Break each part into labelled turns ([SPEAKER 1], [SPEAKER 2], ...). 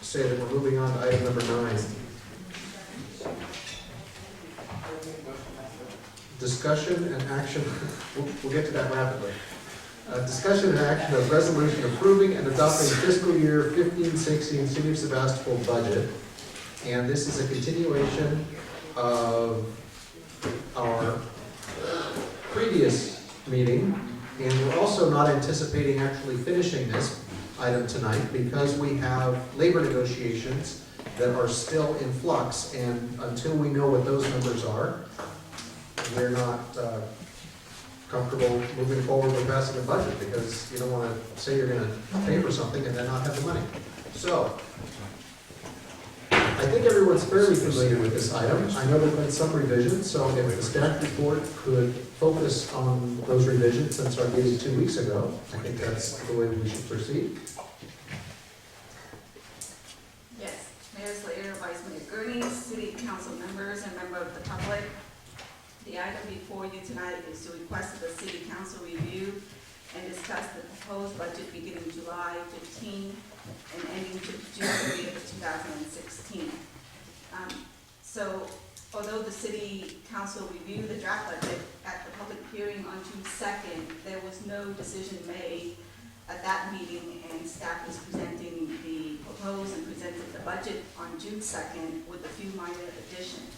[SPEAKER 1] say that we're moving on to item number 9. Discussion and action, we'll get to that rapidly. Discussion and action of resolution approving and adopting fiscal year 15-16 City of Sebastopol budget. And this is a continuation of our previous meeting. And we're also not anticipating actually finishing this item tonight because we have labor negotiations that are still in flux. And until we know what those numbers are, we're not comfortable moving forward with passing a budget because you don't want to say you're going to pay for something and then not have the money. So, I think everyone's fairly familiar with this item. I know there's been some revisions, so if the staff report could focus on those revisions since our meeting 2 weeks ago, I think that's the way we should proceed.
[SPEAKER 2] Yes, Mayor Slater, Vice Mayor Gurney, City Council members, and member of the public. The item before you tonight is to request that the City Council review and discuss the proposed budget beginning July 15 and ending June 30th of 2016. So, although the City Council reviewed the draft budget at the public hearing on June 2nd, there was no decision made at that meeting, and staff is presenting the proposed and presented the budget on June 2nd with a few minor additions.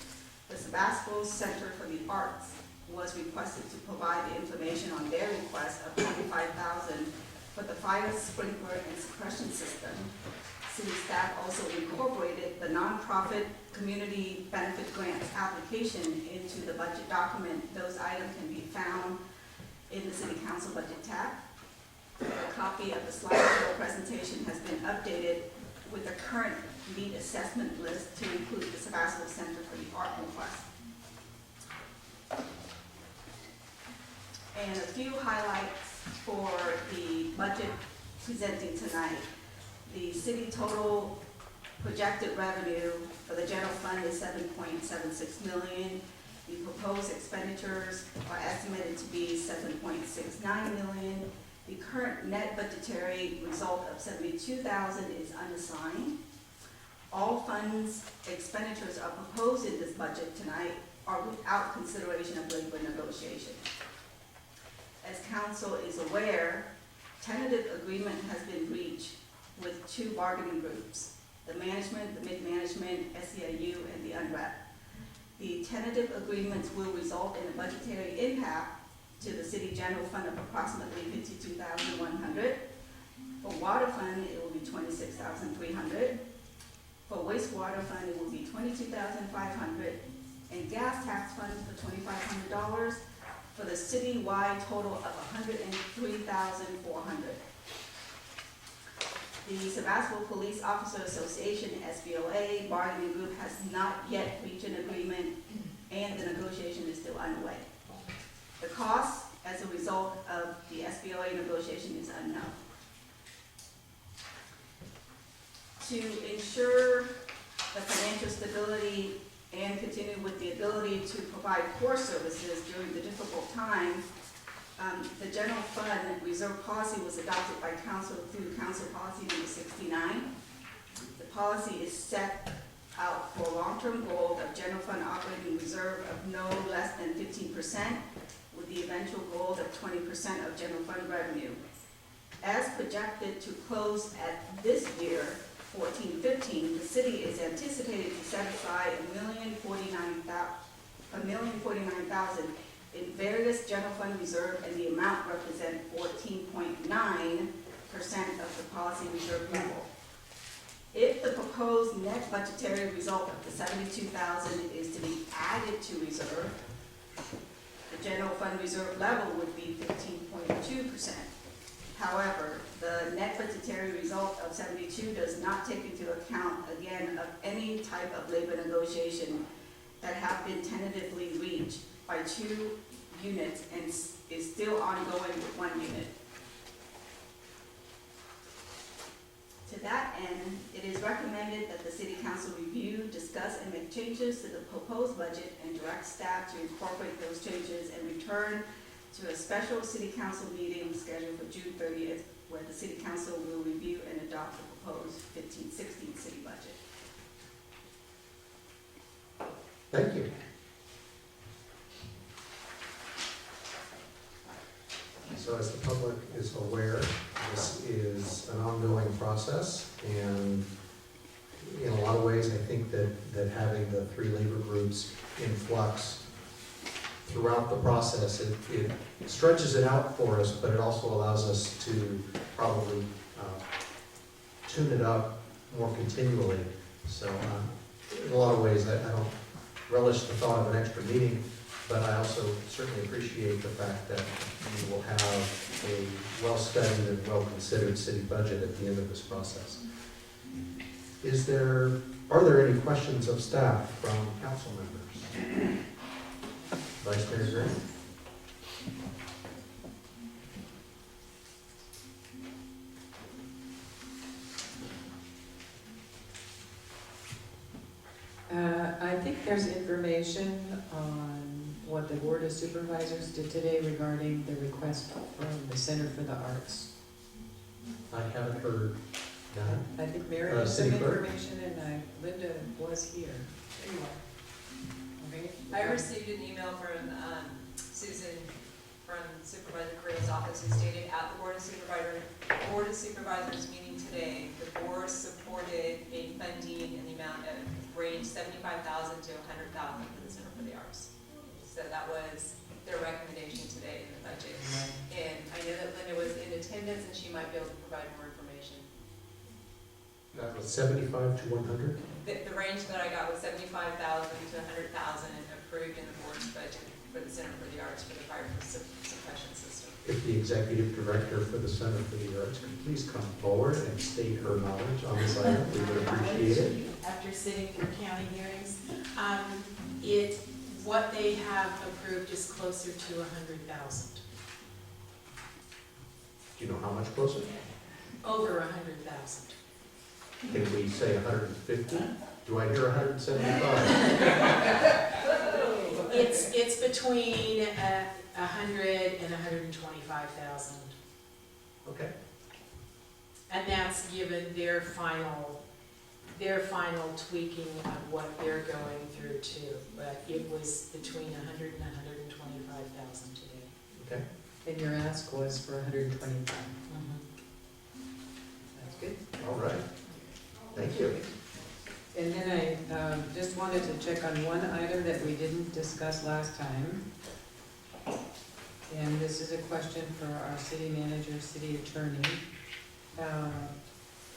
[SPEAKER 2] The Sebastopol Center for the Arts was requested to provide the information on their request of $25,000 for the fire sprinkler and suppression system. City staff also incorporated the nonprofit community benefit grant application into the budget document. Those items can be found in the City Council budget tab. A copy of the slideshow presentation has been updated with the current need assessment list to include the Sebastopol Center for the Art request. And a few highlights for the budget presenting tonight. The city total projected revenue for the general fund is $7.76 million. The proposed expenditures are estimated to be $7.69 million. The current net budgetary result of $72,000 is unassigned. All funds expenditures are proposed in this budget tonight are without consideration of labor negotiation. As council is aware, tentative agreement has been reached with 2 bargaining groups, the management, the mid-management, SEIU, and the UNREP. The tentative agreements will result in a budgetary impact to the city general fund of approximately $52,100. For water fund, it will be $26,300. For wastewater fund, it will be $22,500. And gas tax fund for $2,500. For the city-wide total of $103,400. The Sebastopol Police Officer Association, SBOA, bargaining group has not yet reached an agreement, and the negotiation is still underway. The cost as a result of the SBOA negotiation is unknown. To ensure the financial stability and continue with the ability to provide core services during the difficult times, the general fund reserve policy was adopted by council through council policy number 69. The policy is set out for a long-term goal of general fund operating reserve of no less than 15%, with the eventual goal of 20% of general fund revenue. As projected to close at this year, 14-15, the city is anticipated to set aside $1,049,000 in various general fund reserve, and the amount represents 14.9% of the policy reserve level. If the proposed net budgetary result of the $72,000 is to be added to reserve, the general fund reserve level would be 15.2%. However, the net budgetary result of 72 does not take into account, again, of any type of labor negotiation that have been tentatively reached by 2 units and is still ongoing with 1 unit. To that end, it is recommended that the City Council review, discuss, and make changes to the proposed budget and direct staff to incorporate those changes and return to a special City Council meeting scheduled for June 30th, where the City Council will review and adopt the proposed 15-16 city budget.
[SPEAKER 1] Thank you. So as the public is aware, this is an ongoing process, and in a lot of ways, I think that having the three labor groups in flux throughout the process, it stretches it out for us, but it also allows us to probably tune it up more continually. So in a lot of ways, I don't relish the thought of an extra meeting, but I also certainly appreciate the fact that we will have a well-studied and well-considered city budget at the end of this process. Are there any questions of staff from council members? Vice Mayor Green?
[SPEAKER 3] I think there's information on what the Board of Supervisors did today regarding the request from the Center for the Arts.
[SPEAKER 1] I haven't heard that.
[SPEAKER 3] I think Mary has some
[SPEAKER 1] City clerk?
[SPEAKER 3] information, and Linda was here. There you are. Okay.
[SPEAKER 4] I received an email from Susan from Supervisor Correa's office who stated at the Board of Supervisors meeting today, the board supported a funding in the amount of range $75,000 to $100,000 for the Center for the Arts. So that was their recommendation today in the budget. And I know that Linda was in attendance and she might be able to provide more information.
[SPEAKER 1] That was 75 to 100?
[SPEAKER 4] The range that I got was $75,000 to $100,000 approved in the board's budget for the Center for the Arts for the fire suppression system.
[SPEAKER 1] If the executive director for the Center for the Arts could please come forward and state her knowledge on this item, we would appreciate it.
[SPEAKER 5] After sitting through county hearings, what they have approved is closer to 100,000,
[SPEAKER 1] Do you know how much closer?
[SPEAKER 5] over 100,000.
[SPEAKER 1] Can we say 150? Do I hear 175?
[SPEAKER 5] It's between 100 and 125,000,
[SPEAKER 1] Okay.
[SPEAKER 5] and that's given their final tweaking of what they're going through too. But it was between 100 and 125,000 today.
[SPEAKER 1] Okay.
[SPEAKER 3] And your ask was for 125. That's good.
[SPEAKER 1] All right. Thank you.
[SPEAKER 3] And then I just wanted to check on one item that we didn't discuss last time. And this is a question for our city manager, city attorney.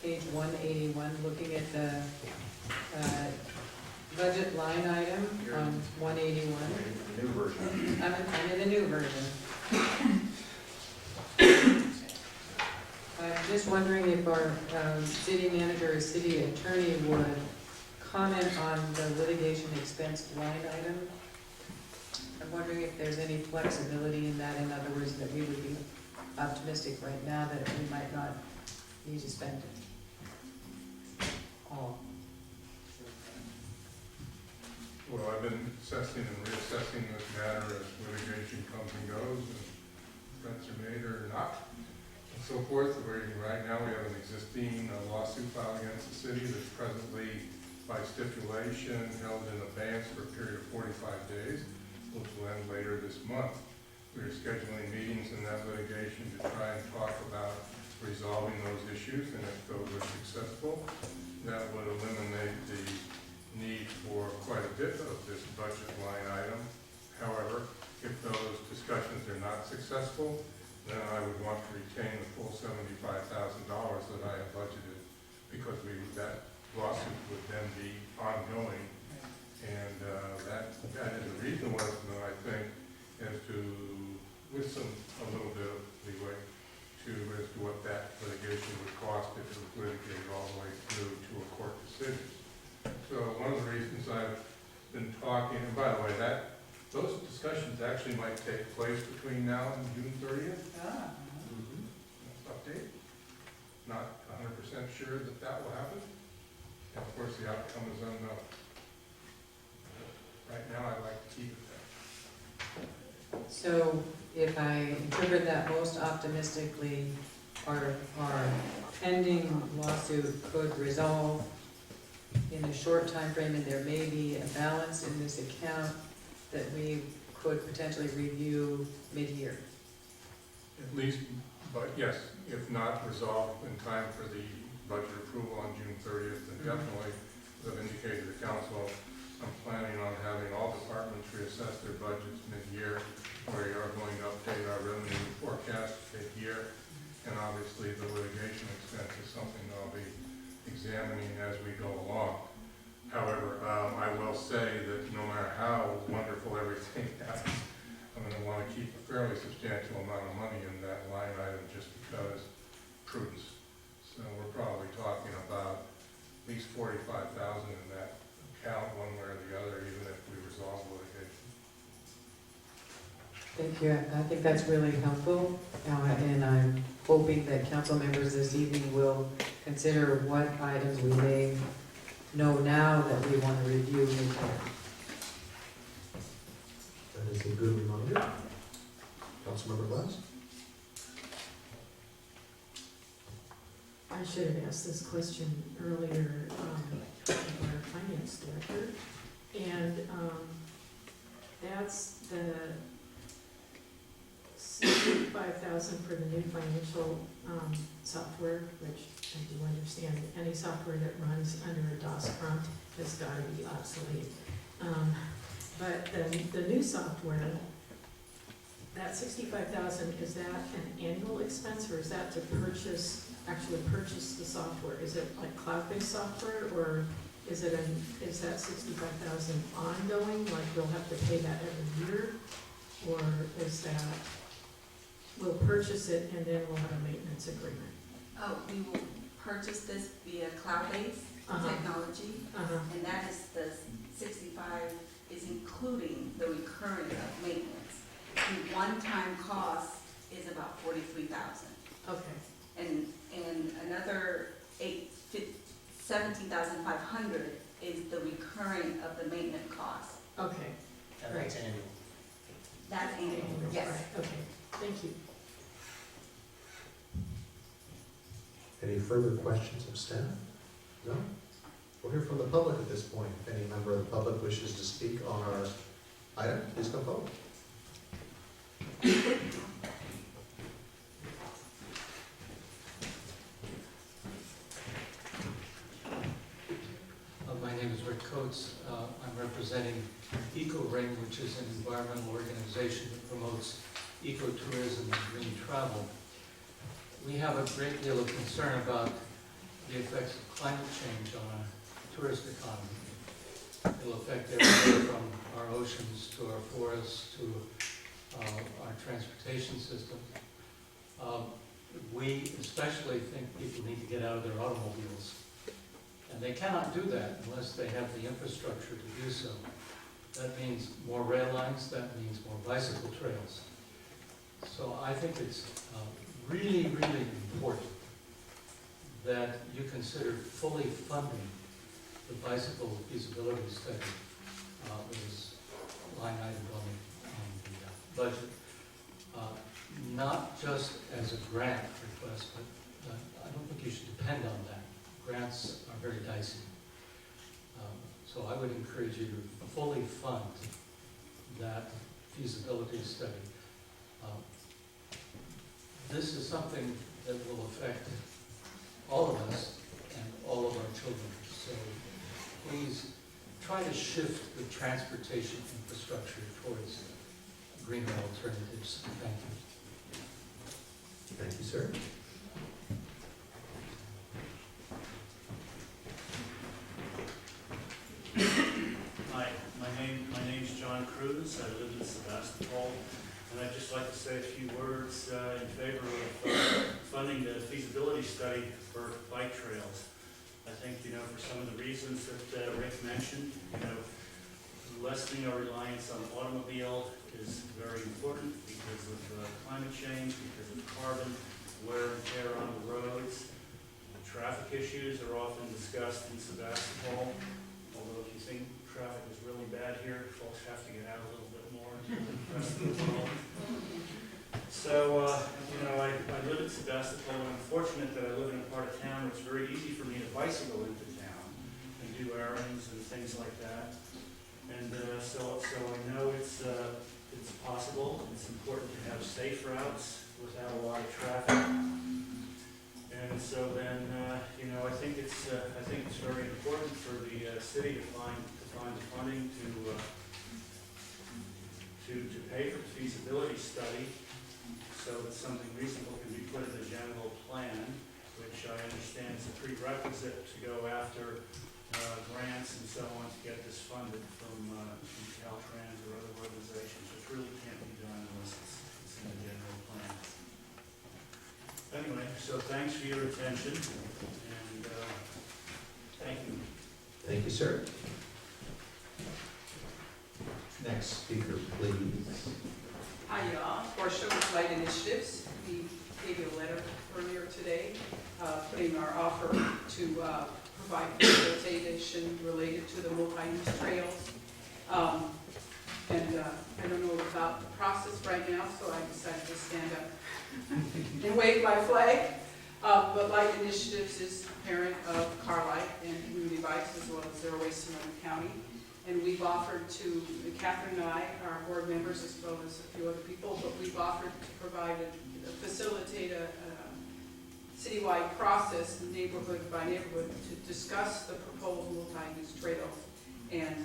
[SPEAKER 3] Page 181, looking at the budget line item on 181.
[SPEAKER 1] New version.
[SPEAKER 3] I'm in the new version. I'm just wondering if our city manager or city attorney would comment on the litigation expense line item. I'm wondering if there's any flexibility in that, in other words, that we would be optimistic right now that we might not need to spend it all.
[SPEAKER 6] Well, I've been assessing and reassessing this matter as litigation comes and goes, and threats are made or not, and so forth. Right now, we have an existing lawsuit filed against the city that's presently, by stipulation, held in abeyance for a period of 45 days, which will end later this month. We are scheduling meetings in that litigation to try and talk about resolving those issues, and if those are successful, that would eliminate the need for quite a bit of this budget line item. However, if those discussions are not successful, then I would want to retain the full $75,000 that I have budgeted, because that lawsuit would then be ongoing. And that is a reasonable estimate, I think, as to, with a little bit of leeway, as to what that litigation would cost if it was litigated all the way through to a court decision. So one of the reasons I've been talking, and by the way, those discussions actually might take place between now and June 30th. Update. Not 100% sure that will happen. And of course, the outcome is unknown. Right now, I'd like to keep it there.
[SPEAKER 3] So if I interpret that most optimistically, our pending lawsuit could resolve in a short time frame, and there may be a balance in this account that we could potentially review mid-year.
[SPEAKER 6] At least, but yes, if not resolved in time for the budget approval on June 30th, then definitely, as I've indicated to the council, I'm planning on having all departments reassess their budgets mid-year. We are going to update our revenue forecast mid-year, and obviously the litigation expense is something I'll be examining as we go along. However, I will say that no matter how wonderful everything happens, I'm going to want to keep a fairly substantial amount of money in that line item just because prudence. So we're probably talking about at least 45,000 in that account, one way or the other, even if we resolve litigation.
[SPEAKER 3] Thank you. I think that's really helpful, and I'm hoping that council members this evening will consider what items we may know now that we want to review mid-year.
[SPEAKER 1] That is a good reminder. Councilmember Glass?
[SPEAKER 5] I should have asked this question earlier of our finance director. And that's the 65,000 for the new financial software, which I do understand any software that runs under a DOS prompt has got to be obsolete. But the new software, that 65,000, is that an annual expense, or is that to actually purchase the software? Is it like cloud-based software, or is that 65,000 ongoing, like we'll have to pay that every year? Or is that, we'll purchase it and then we'll have a maintenance agreement?
[SPEAKER 2] We will purchase this via cloud-based technology, and that is the 65 is including the recurring of maintenance. The one-time cost is about 43,000.
[SPEAKER 5] Okay,
[SPEAKER 2] And another 17,500 is the recurring of the maintenance cost.
[SPEAKER 5] okay.
[SPEAKER 7] And that's annual.
[SPEAKER 2] That's annual, yes.
[SPEAKER 5] Right, okay, thank you.
[SPEAKER 1] Any further questions of staff? No? We'll hear from the public at this point. If any member of the public wishes to speak on our item, please come forward.
[SPEAKER 8] My name is Rick Coates. I'm representing EcoRing, which is an environmental organization that promotes ecotourism and green travel. We have a great deal of concern about the effects of climate change on our tourist economy. It'll affect everything from our oceans to our forests to our transportation system. We especially think people need to get out of their automobiles. And they cannot do that unless they have the infrastructure to do so. That means more rail lines, that means more bicycle trails. So I think it's really, really important that you consider fully funding the bicycle feasibility study that is line item on the budget. Not just as a grant request, but I don't think you should depend on that. Grants are very dicey. So I would encourage you to fully fund that feasibility study. This is something that will affect all of us and all of our children. So please try to shift the transportation infrastructure towards greener alternatives. Thank you.
[SPEAKER 1] Thank you, sir.
[SPEAKER 9] Hi, my name's John Cruz. I live in Sebastopol, and I'd just like to say a few words in favor of funding the feasibility study for bike trails. I think, for some of the reasons that Rick mentioned, lessening our reliance on the automobile is very important because of climate change, because of carbon, wear and tear on the roads. Traffic issues are often discussed in Sebastopol. Although if you think traffic is really bad here, folks have to get out a little bit more to the rest of the world. So, I live in Sebastopol, and I'm fortunate that I live in a part of town where it's very easy for me to bicycle into town and do our berms and things like that. And so I know it's possible. It's important to have safe routes without a lot of traffic. And so then, I think it's very important for the city to find the funding to pay for the feasibility study, so that something reasonable can be put in the general plan, which I understand is a prerequisite to go after grants and so on to get this funded from Caltrans or other organizations, which really can't be done unless it's in the general plan. Anyway, so thanks for your attention, and thank you.
[SPEAKER 1] Thank you, sir. Next speaker, please.
[SPEAKER 7] Hi, Portia with Light Initiatives. We gave you a letter earlier today, putting our offer to provide facilitation related to the multi-use trails. And I don't know about the process right now, so I decided to stand up and wave my flag. But Light Initiatives is a parent of Carlight and Community Bites, as well as Zero Waste Sonoma County. And we've offered to, Catherine and I, our board members, as well as a few other people, but we've offered to provide facilitate a citywide process, neighborhood by neighborhood, to discuss the proposed multi-use trails and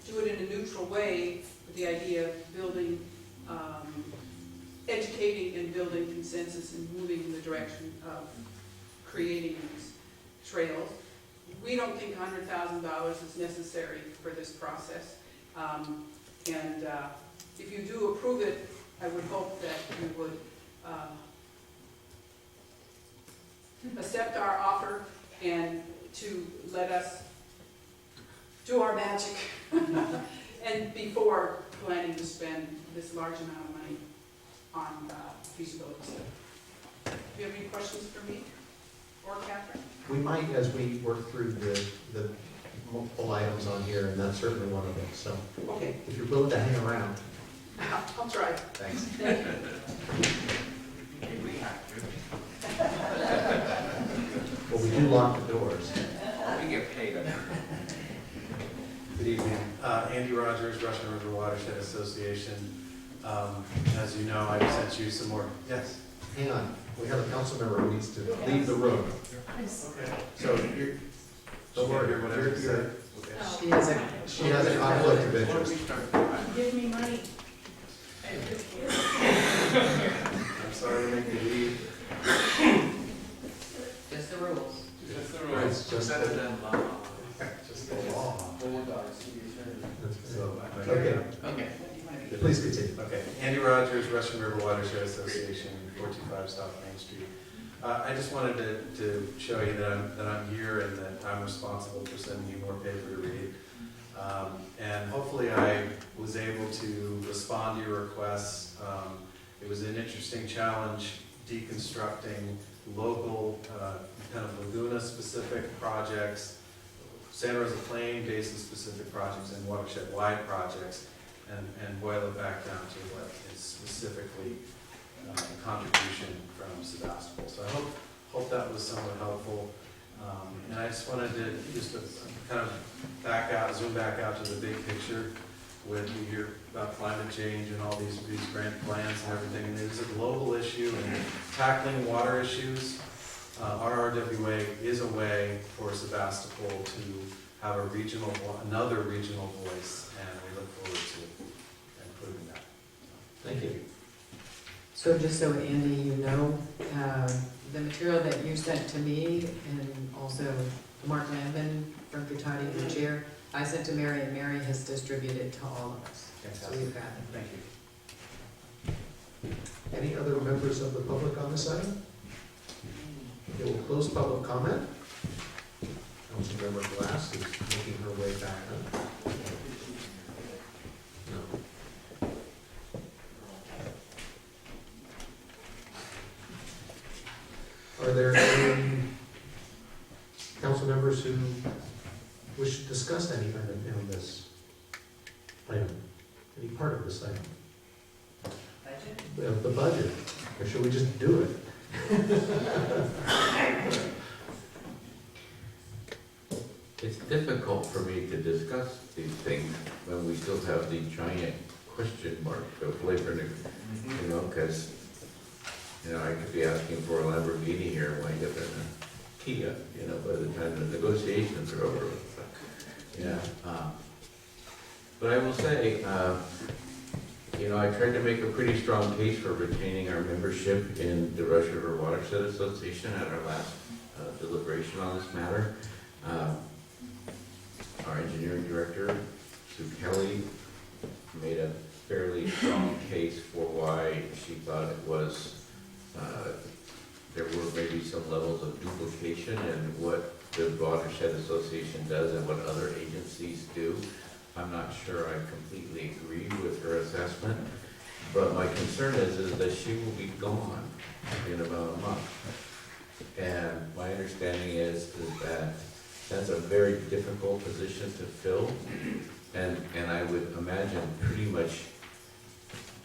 [SPEAKER 7] do it in a neutral way with the idea of building, educating and building consensus and moving in the direction of creating these trails. We don't think $100,000 is necessary for this process. And if you do approve it, I would hope that you would accept our offer and to let us do our magic and before planning to spend this large amount of money on feasibility study. Do you have any questions for me or Catherine?
[SPEAKER 1] We might, as we work through the multiple items on here, and that's certainly one of them. So,
[SPEAKER 7] Okay,
[SPEAKER 1] if you're willing to hang around,
[SPEAKER 7] I'll try.
[SPEAKER 1] thanks.
[SPEAKER 7] Thank you.
[SPEAKER 1] Well, we do lock the doors.
[SPEAKER 10] We get paid.
[SPEAKER 11] Good evening. Andy Rogers, Russian River Watershed Association. As you know, I sent you some more. Yes.
[SPEAKER 1] Hang on, we have a council member who needs to leave the room.
[SPEAKER 11] Okay.
[SPEAKER 1] So, don't worry,
[SPEAKER 11] Hear whatever you say.
[SPEAKER 1] she has a conflict of interest.
[SPEAKER 2] Give me money.
[SPEAKER 11] I'm sorry to make you leave.
[SPEAKER 3] Just the rules.
[SPEAKER 10] Just the
[SPEAKER 1] Right,
[SPEAKER 10] rules.
[SPEAKER 1] just
[SPEAKER 10] Better
[SPEAKER 1] the-
[SPEAKER 10] than law.
[SPEAKER 1] Just the law.
[SPEAKER 11] So,
[SPEAKER 1] Okay,
[SPEAKER 10] Okay.
[SPEAKER 1] please continue.
[SPEAKER 11] Okay. Andy Rogers, Russian River Watershed Association, 425 South Main Street. I just wanted to show you that I'm here and that I'm responsible for sending you more paper to read. And hopefully I was able to respond to your requests. It was an interesting challenge deconstructing local, kind of Laguna-specific projects, Santa Rosa Plain Basin-specific projects, and watershed-wide projects, and boil it back down to what is specifically contribution from Sebastopol. So I hope that was somewhat helpful. And I just wanted to kind of zoom back out to the big picture with you hear about climate change and all these grand plans and everything. And it is a global issue, and tackling water issues, RRWA is a way for Sebastopol to have another regional voice, and we look forward to improving that.
[SPEAKER 1] Thank you.
[SPEAKER 3] So just so Andy, you know, the material that you sent to me and also Mark Lambin from Gutati, the chair, I sent to Mary, and Mary has distributed to all of us. So we've got it.
[SPEAKER 11] Thank you.
[SPEAKER 1] Any other members of the public on this item? Okay, we'll close public comment. Councilmember Glass is making her way back up. No. Are there any council members who wish to discuss any item in this item? Any part of this item? The budget, or should we just do it?
[SPEAKER 10] It's difficult for me to discuss these things when we still have the giant question mark of labor, you know, because, you know, I could be asking for a Lamborghini here and wind up in a Kia, you know, by the time the negotiations are over with. So, yeah. But I will say, you know, I tried to make a pretty strong case for retaining our membership in the Rush River Watershed Association at our last deliberation on this matter. Our engineering director, Sue Kelly, made a fairly strong case for why she thought it was, there were maybe some levels of duplication in what the Watershed Association does and what other agencies do. I'm not sure I completely agree with her assessment, but my concern is that she will be gone in about a month. And my understanding is that that's a very difficult position to fill, and I would imagine pretty much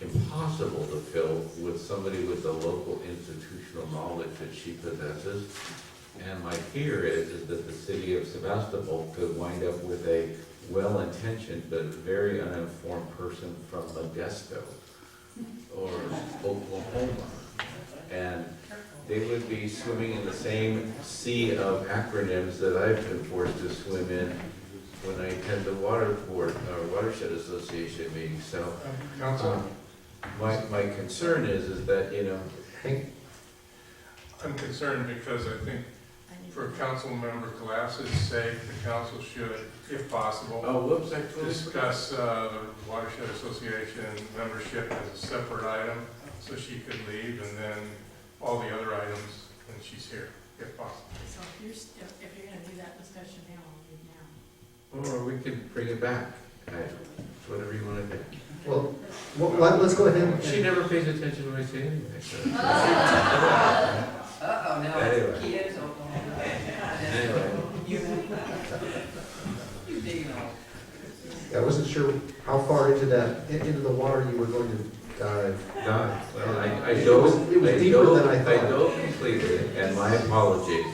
[SPEAKER 10] impossible to fill with somebody with the local institutional knowledge that she possesses. And my fear is that the city of Sebastopol could wind up with a well-intentioned but very uninformed person from Modesto or Oklahoma. And they would be swimming in the same sea of acronyms that I've been forced to swim in when I attend the Watershed Association meetings. So,
[SPEAKER 6] Council,
[SPEAKER 10] my concern is that, you know,
[SPEAKER 6] I'm concerned because I think for Council Member Glass's sake, the council should, if possible,
[SPEAKER 10] whoops, I totally forgot.
[SPEAKER 6] discuss the Watershed Association membership as a separate item, so she could leave, and then all the other items when she's here, if possible.
[SPEAKER 5] So if you're gonna do that discussion now, I'll leave now.
[SPEAKER 10] Or we could bring it back. Whatever you want to do.
[SPEAKER 1] Well, let's go ahead.
[SPEAKER 10] She never pays attention when I say anything. So.
[SPEAKER 7] Uh-oh, now
[SPEAKER 10] Anyway.
[SPEAKER 7] kids, Oklahoma.
[SPEAKER 10] Anyway,
[SPEAKER 7] You digging off.
[SPEAKER 1] I wasn't sure how far into the water you were going to dive.
[SPEAKER 10] no, well, I
[SPEAKER 1] It
[SPEAKER 10] dove,
[SPEAKER 1] was deeper than I thought.
[SPEAKER 10] I dove completely, and my apologies.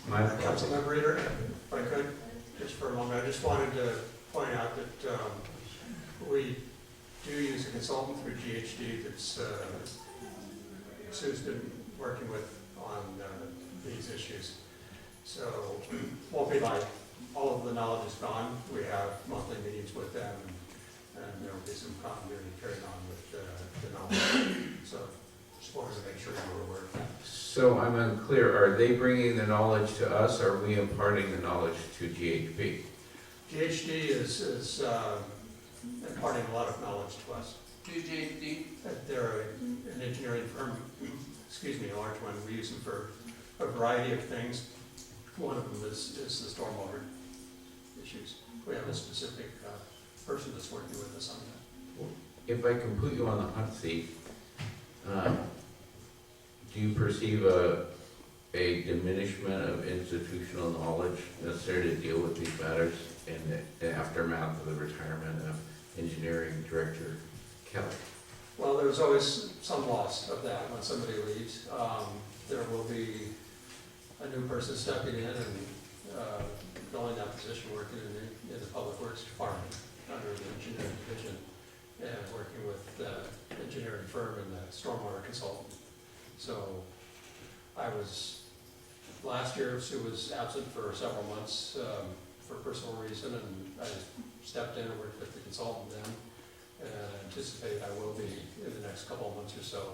[SPEAKER 10] My apologies.
[SPEAKER 12] Councilmember Reader, if I could, just for a moment, I just wanted to point out that we do use a consultant through GHD that's Sue's been working with on these issues. So won't be like all of the knowledge is gone. We have monthly meetings with them, and there will be some continuity carried on with the knowledge. So just wanted to make sure you were aware of that.
[SPEAKER 10] So I'm unclear, are they bringing the knowledge to us, or are we imparting the knowledge to GHB?
[SPEAKER 12] GHD is imparting a lot of knowledge to us.
[SPEAKER 7] Who's JD?
[SPEAKER 12] They're an engineering firm, excuse me, a large one. We use them for a variety of things. One of them is the stormwater issues. We have a specific person that's working with us on that.
[SPEAKER 10] If I can put you on the hot seat, do you perceive a diminishment of institutional knowledge necessary to deal with these matters in the aftermath of the retirement of engineering director Kelly?
[SPEAKER 12] Well, there's always some loss of that when somebody leaves. There will be a new person stepping in and filling that position, working in the Public Works Department under the engineering division and working with the engineering firm and the stormwater consultant. So last year Sue was absent for several months for personal reason, and I stepped in and worked with the consultant then. And I anticipate I will be in the next couple of months or so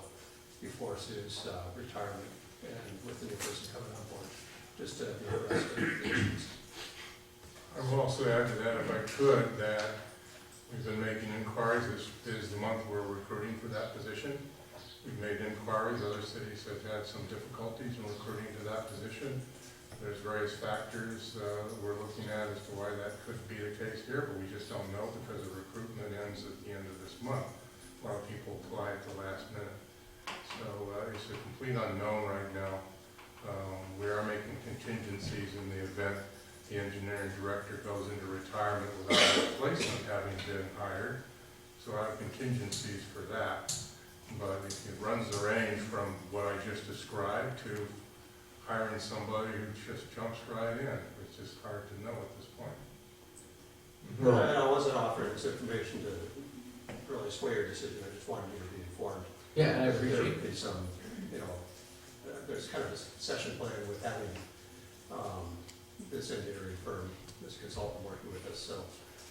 [SPEAKER 12] before Sue's retirement and with the new person coming on board, just to be abreast of the issues.
[SPEAKER 6] I will also add to that, if I could, that we've been making inquiries. This is the month we're recruiting for that position. We've made inquiries. Other cities have had some difficulties in recruiting to that position. There's various factors that we're looking at as to why that could be the case here, but we just don't know because the recruitment ends at the end of this month. A lot of people apply at the last minute. So it's a complete unknown right now. We are making contingencies in the event the engineering director goes into retirement without a replacement having been hired. So I have contingencies for that. But it runs the range from what I just described to hiring somebody who just jumps right in. It's just hard to know at this point.
[SPEAKER 1] Well,
[SPEAKER 12] I wasn't offering this information to really sway your decision, I just wanted you to be informed.
[SPEAKER 10] Yeah, and I
[SPEAKER 12] There
[SPEAKER 10] appreciate
[SPEAKER 12] would be some, there's kind of a session plan with having this engineering firm, this consultant working with us, so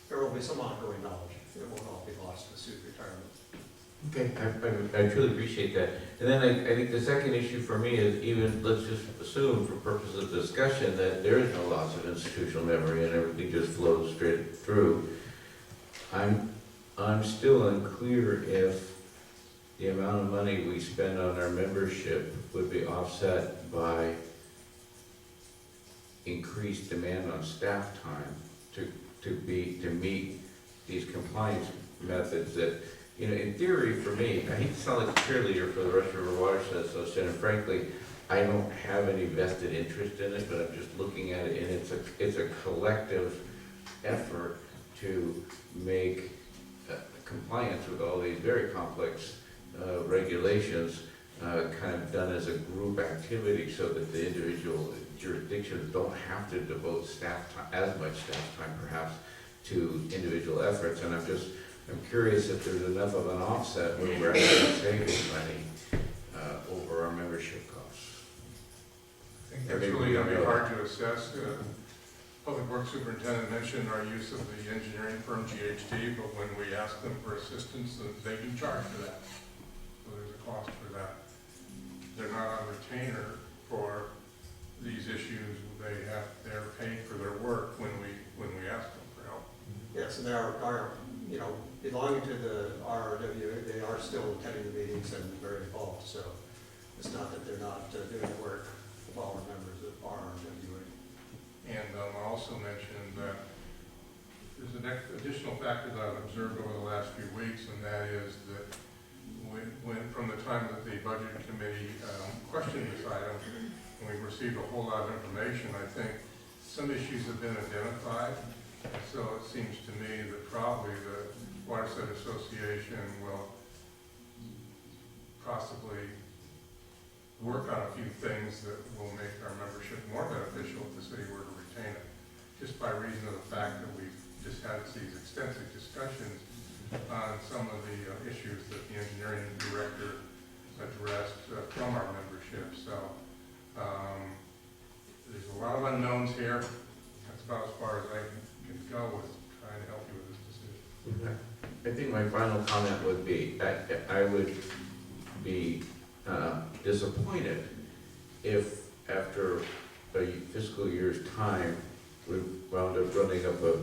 [SPEAKER 12] there will be some ongoing knowledge. It won't all be lost to Sue's retirement.
[SPEAKER 10] Okay, I truly appreciate that. And then I think the second issue for me is even, let's just assume for purposes of discussion that there is no loss of institutional memory and everything just flows straight through. I'm still unclear if the amount of money we spend on our membership would be offset by increased demand on staff time to meet these compliance methods that, you know, in theory, for me, I hate to sound like a cheerleader for the Rush River Watershed Association, and frankly, I don't have any vested interest in it, but I'm just looking at it, and it's a collective effort to make compliance with all these very complex regulations kind of done as a group activity so that the individual jurisdictions don't have to devote staff time, as much staff time perhaps, to individual efforts. And I'm curious if there's enough of an offset where we're actually saving money over our membership costs.
[SPEAKER 6] I think that's really going to be hard to assess. Public Works Superintendent mentioned our use of the engineering firm GHD, but when we ask them for assistance, they do charge for that. So there's a cost for that. They're not on retainer for these issues. They're paid for their work when we ask them for help.
[SPEAKER 12] Yes, and they are, belonging to the RRWA, they are still attending the meetings and very involved, so it's not that they're not doing the work while we're members of RRWA.
[SPEAKER 6] And I also mentioned that there's an additional factor that I've observed over the last few weeks, and that is that when from the time that the Budget Committee questioned this item, and we received a whole lot of information, I think some issues have been identified. So it seems to me that probably the Watershed Association will possibly work on a few things that will make our membership more beneficial if the city were to retain it, just by reason of the fact that we've just had these extensive discussions on some of the issues that the engineering director addressed from our membership. So there's a lot of unknowns here. That's about as far as I can go with trying to help you with this decision.
[SPEAKER 10] I think my final comment would be, I would be disappointed if after a fiscal year's time, we wound up running up a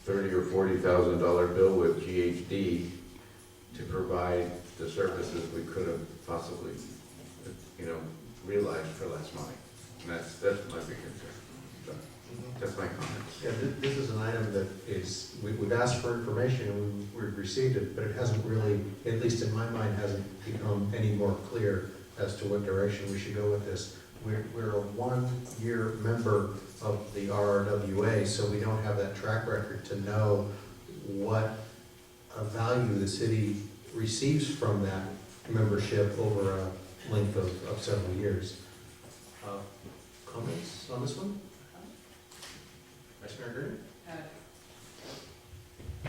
[SPEAKER 10] $30,000 or $40,000 bill with GHD to provide the services we could have possibly, realized for less money. And that's my big concern. So, that's my comments.
[SPEAKER 1] Yeah, this is an item that is, we've asked for information and we've received it, but it hasn't really, at least in my mind, hasn't become any more clear as to what direction we should go with this. We're a one-year member of the RRWA, so we don't have that track record to know what value the city receives from that membership over a length of several years. Comments on this one? Vice Mayor Green?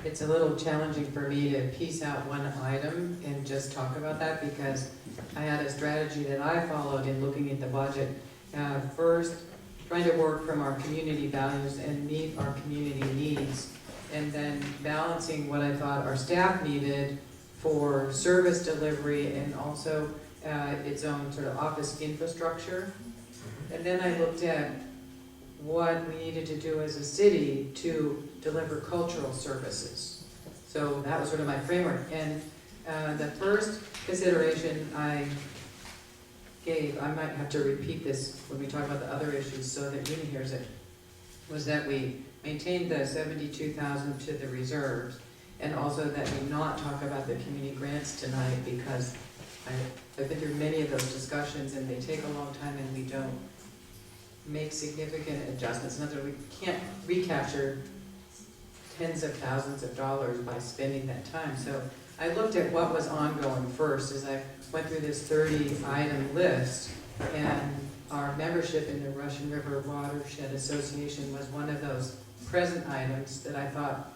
[SPEAKER 3] It's a little challenging for me to piece out one item and just talk about that because I had a strategy that I followed in looking at the budget. First, trying to work from our community values and meet our community needs, and then balancing what I thought our staff needed for service delivery and also its own sort of office infrastructure. And then I looked at what we needed to do as a city to deliver cultural services. So that was sort of my framework. And the first consideration I gave, I might have to repeat this when we talk about the other issues so that Uni hears it, was that we maintained the $72,000 to the reserves, and also that we not talk about the community grants tonight because I've been through many of those discussions and they take a long time and we don't make significant adjustments. In other words, we can't recapture tens of thousands of dollars by spending that time. So I looked at what was ongoing first as I went through this 30-item list, and our membership in the Russian River Watershed Association was one of those present items that I thought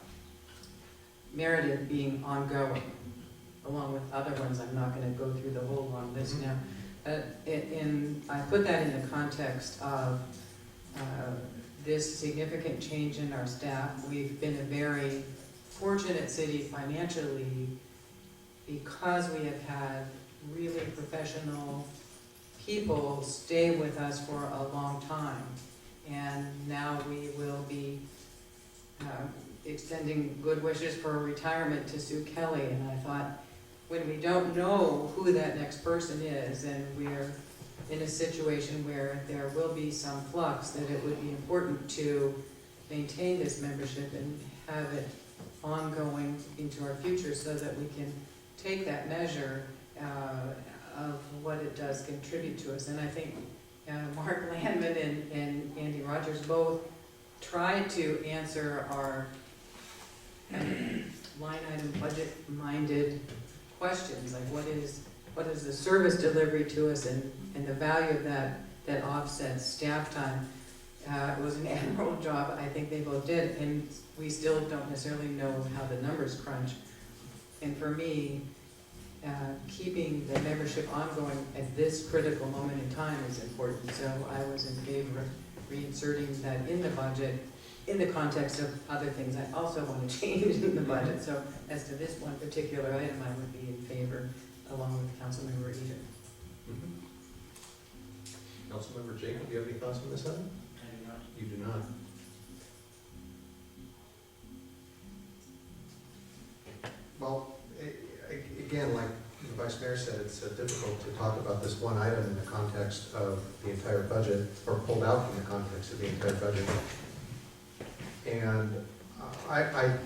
[SPEAKER 3] merited being ongoing, along with other ones. I'm not gonna go through the whole long list now. I put that in the context of this significant change in our staff. We've been a very fortunate city financially because we have had really professional people stay with us for a long time. And now we will be extending good wishes for retirement to Sue Kelly. And I thought, when we don't know who that next person is, and we're in a situation where there will be some flux, that it would be important to maintain this membership and have it ongoing into our future so that we can take that measure of what it does contribute to us. And I think Mark Landman and Andy Rogers both tried to answer our line item budget-minded questions, like what is the service delivery to us and the value of that offsets staff time. It was an admirable job, I think they both did, and we still don't necessarily know how the numbers crunch. And for me, keeping the membership ongoing at this critical moment in time is important, so I was in favor of reinserting that in the budget in the context of other things I also want to change in the budget. So as to this one particular item, I would be in favor, along with Councilmember Eder.
[SPEAKER 1] Councilmember Jacob, do you have any thoughts on this item?
[SPEAKER 9] I do not.
[SPEAKER 1] You do not. Well, again, like the Vice Mayor said, it's difficult to talk about this one item in the context of the entire budget, or pulled out from the context of the entire budget. And I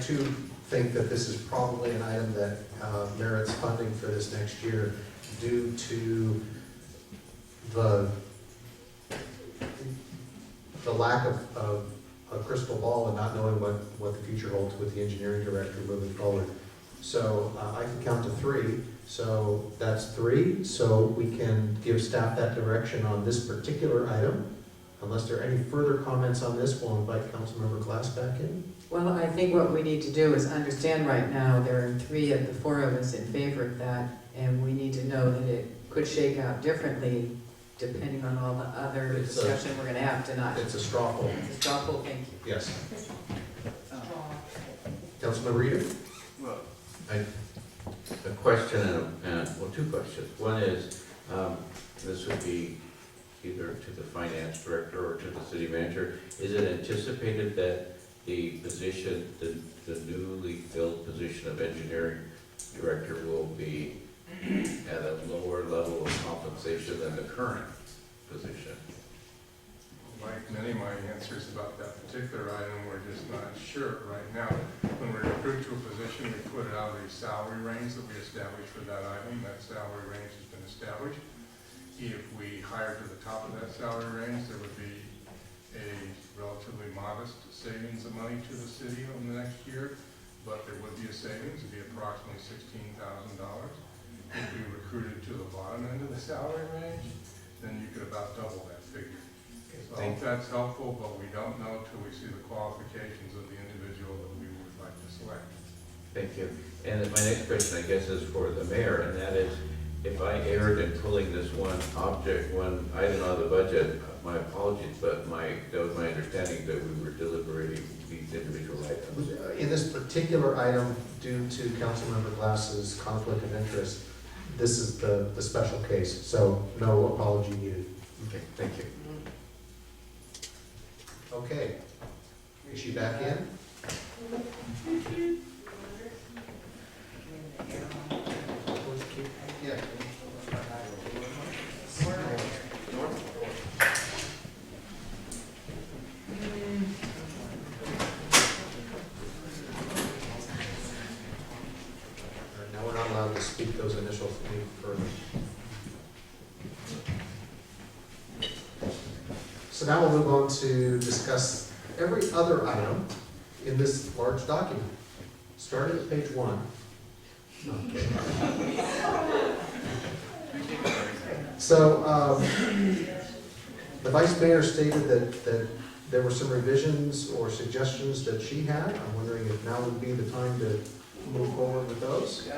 [SPEAKER 1] too think that this is probably an item that merits funding for this next year due to the lack of a crystal ball and not knowing what the future holds with the engineering director moving forward. So I can count to 3, so that's 3. So we can give staff that direction on this particular item. Unless there are any further comments on this, we'll invite Councilmember Glass back in.
[SPEAKER 3] Well, I think what we need to do is understand right now there are 3 of the 4 of us in favor of that, and we need to know that it could shake out differently depending on all the other discussion we're going to have tonight.
[SPEAKER 1] It's a straw poll.
[SPEAKER 3] It's a straw poll, thank you.
[SPEAKER 1] Yes. Councilmember Eder?
[SPEAKER 9] Well,
[SPEAKER 10] A question and, well, 2 questions. One is, this would be either to the finance director or to the city manager. Is it anticipated that the position, the newly filled position of engineering director will be at a lower level of compensation than the current position?
[SPEAKER 6] Like many of my answers about that particular item, we're just not sure right now. When we recruit to a position, we put out a salary range that we established for that item. That salary range has been established. If we hire to the top of that salary range, there would be a relatively modest savings of money to the city in the next year, but there would be a savings. It'd be approximately $16,000. If we recruited to the bottom end of the salary range, then you could about double that figure. So I hope that's helpful, but we don't know till we see the qualifications of the individual that we would like to select.
[SPEAKER 10] Thank you. And my next question, I guess, is for the mayor, and that is, if I erred in pulling this one item out of the budget, my apologies, but that was my understanding that we were deliberating these individual items.
[SPEAKER 1] In this particular item, due to Councilmember Glass's conflict of interest, this is the special case, so no apology needed.
[SPEAKER 10] Okay, thank you.
[SPEAKER 1] Okay. Is she back in? Yeah. Now we're not allowed to speak those initials any further. So now we'll move on to discuss every other item in this large document, starting at page 1. Okay. So, the vice mayor stated that there were some revisions or suggestions that she had. I'm wondering if now would be the time to move forward with those?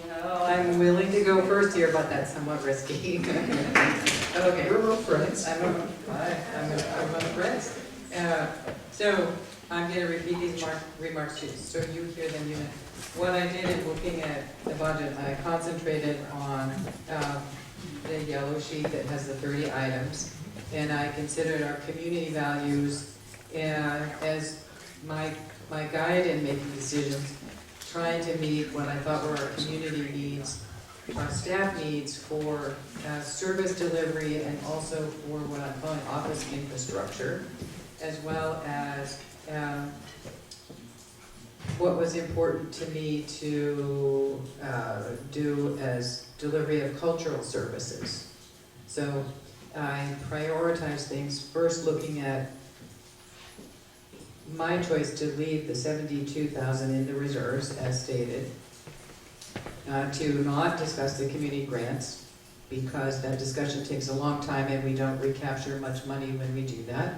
[SPEAKER 3] Well, I'm willing to go first here, but that's somewhat risky. Okay.
[SPEAKER 1] We're real friends.
[SPEAKER 3] I'm a friend. So I'm going to repeat these remarks too, so you hear them, you know. What I did in looking at the budget, I concentrated on the yellow sheet that has the 30 items, and I considered our community values as my guide in making decisions, trying to meet what I thought were our community needs, our staff needs for service delivery, and also for what I'm calling office infrastructure, as well as what was important to me to do as delivery of cultural services. So I prioritized things, first looking at my choice to leave the 72,000 in the reserves as stated, to not discuss the community grants because that discussion takes a long time and we don't recapture much money when we do that.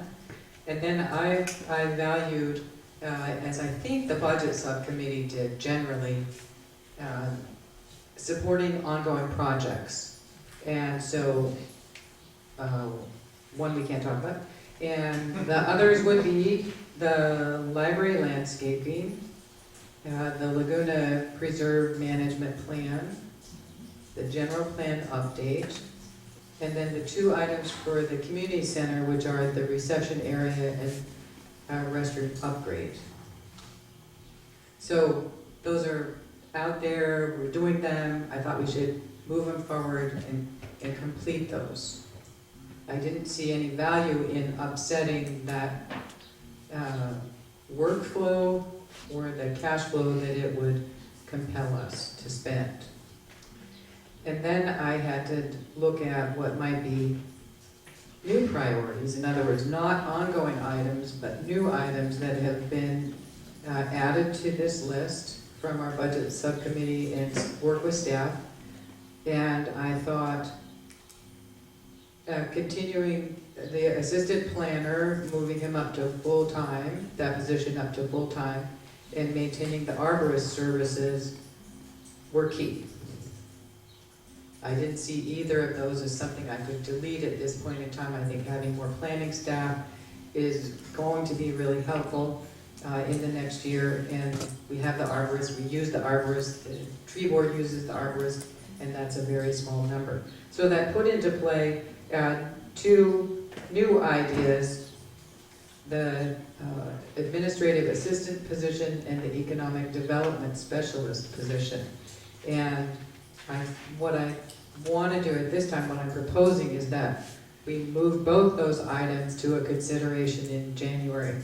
[SPEAKER 3] And then I valued, as I think the budget subcommittee did generally, supporting ongoing projects. And so, one we can't talk about. And the others would be the library landscaping, the Laguna Preserve Management Plan, the general plan update, and then the two items for the community center, which are the reception area and restroom upgrade. So those are out there, we're doing them. I thought we should move them forward and complete those. I didn't see any value in upsetting that workflow or the cash flow that it would compel us to spend. And then I had to look at what might be new priorities, in other words, not ongoing items, but new items that have been added to this list from our budget subcommittee and work with staff. And I thought continuing the assistant planner, moving him up to full-time, that position up to full-time, and maintaining the arborist services were key. I didn't see either of those as something I could delete at this point in time. I think having more planning staff is going to be really helpful in the next year. And we have the arborist, we use the arborist, the tree board uses the arborist, and that's a very small number. So that put into play two new ideas, the administrative assistant position and the economic development specialist position. And what I want to do at this time, what I'm proposing is that we move both those items to a consideration in January.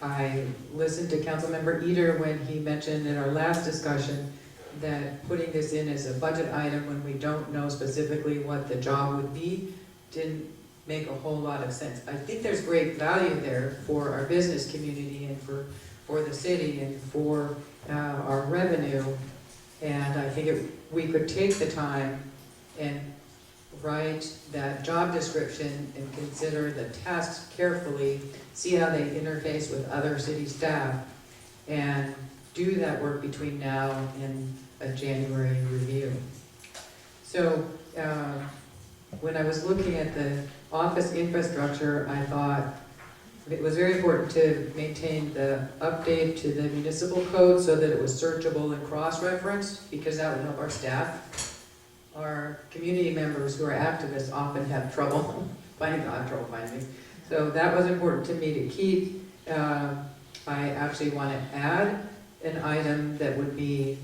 [SPEAKER 3] I listened to Councilmember Eder when he mentioned in our last discussion that putting this in as a budget item when we don't know specifically what the job would be didn't make a whole lot of sense. I think there's great value there for our business community and for the city and for our revenue. And I think we could take the time and write that job description and consider the tasks carefully, see how they interface with other city staff, and do that work between now and a January review. So when I was looking at the office infrastructure, I thought it was very important to maintain the update to the municipal code so that it was searchable and cross-referenced, because that would help our staff. Our community members who are activists often have trouble finding. So that was important to me to keep. I actually want to add an item that would be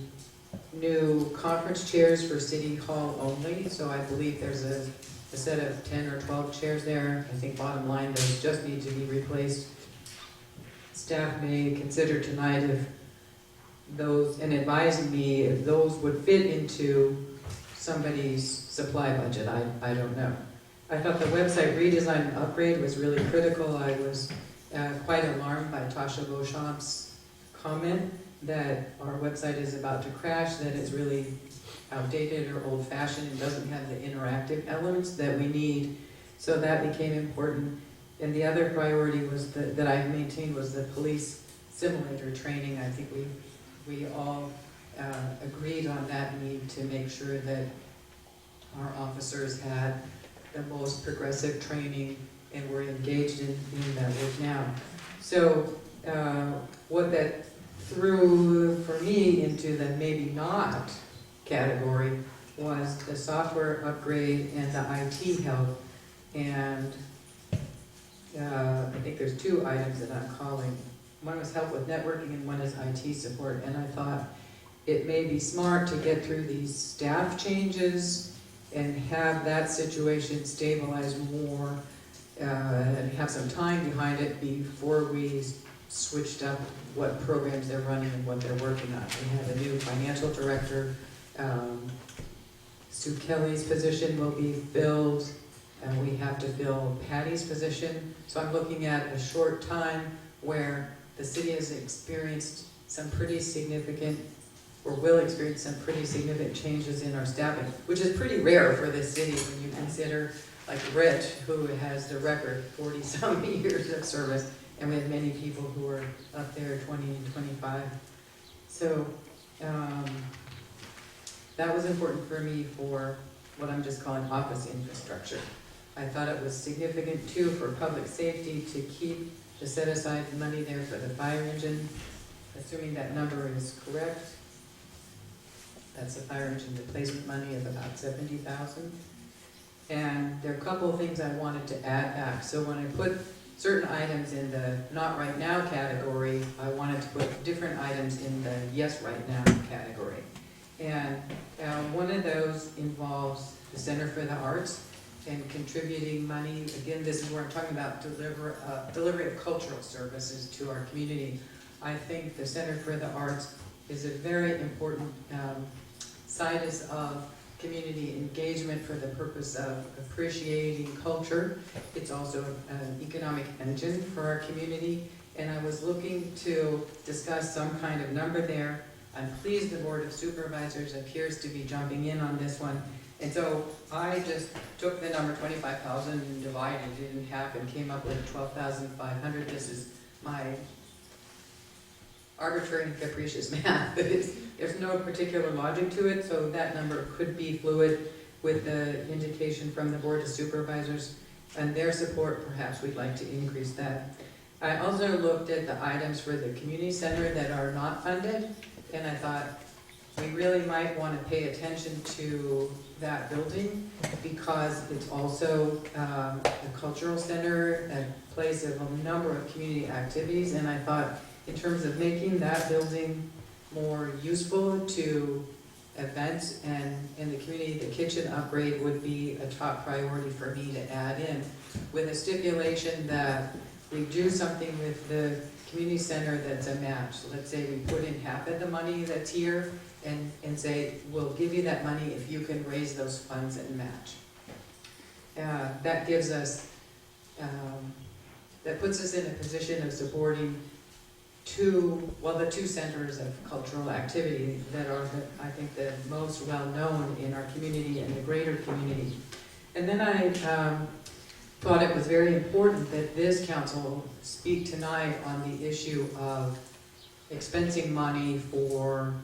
[SPEAKER 3] new conference chairs for City Hall only. So I believe there's a set of 10 or 12 chairs there. I think bottom line, those just need to be replaced. Staff may consider tonight if those, and advising me if those would fit into somebody's supply budget. I don't know. I thought the website redesign and upgrade was really critical. I was quite alarmed by Tasha Beauchamp's comment that our website is about to crash, that it's really outdated or old-fashioned and doesn't have the interactive elements that we need. So that became important. And the other priority was that I maintained was the police simulator training. I think we all agreed on that need to make sure that our officers had the most progressive training and were engaged in that work now. So what that threw for me into the maybe not category was the software upgrade and the IT help. And I think there's two items that I'm calling. One was help with networking and one is IT support. And I thought it may be smart to get through these staff changes and have that situation stabilize more and have some time behind it before we switched up what programs they're running and what they're working on. We have a new financial director. Sue Kelly's position will be filled, and we have to fill Patty's position. So I'm looking at a short time where the city has experienced some pretty significant, or will experience some pretty significant changes in our staffing, which is pretty rare for this city when you consider like Rich, who has the record 40-some years of service, and we have many people who are up there 20 and 25. So that was important for me for what I'm just calling office infrastructure. I thought it was significant too for public safety to keep the set aside money there for the fire engine, assuming that number is correct. That's the fire engine replacement money of about $70,000. And there are a couple of things I wanted to add back. So when I put certain items in the not right now category, I wanted to put different items in the yes right now category. And one of those involves the Center for the Arts and contributing money. Again, this is where I'm talking about delivery of cultural services to our community. I think the Center for the Arts is a very important situs of community engagement for the purpose of appreciating culture. It's also an economic engine for our community, and I was looking to discuss some kind of number there. I'm pleased the Board of Supervisors appears to be jumping in on this one, and so I just took the number 25,000 and divided it in half and came up with 12,500. This is my arbitrary and capricious math. There's no particular logic to it, so that number could be fluid with the indication from the Board of Supervisors and their support. Perhaps we'd like to increase that. I also looked at the items for the community center that are not funded, and I thought we really might want to pay attention to that building because it's also a cultural center, a place of a number of community activities, and I thought in terms of making that building more useful to events and in the community, the kitchen upgrade would be a top priority for me to add in, with a stipulation that we do something with the community center that's a match. So let's say we put in half of the money that's here and say, we'll give you that money if you can raise those funds and match. That gives us, that puts us in a position of supporting the two centers of cultural activity that are, I think, the most well-known in our community and the greater community. And then I thought it was very important that this council speak tonight on the issue of expensing money for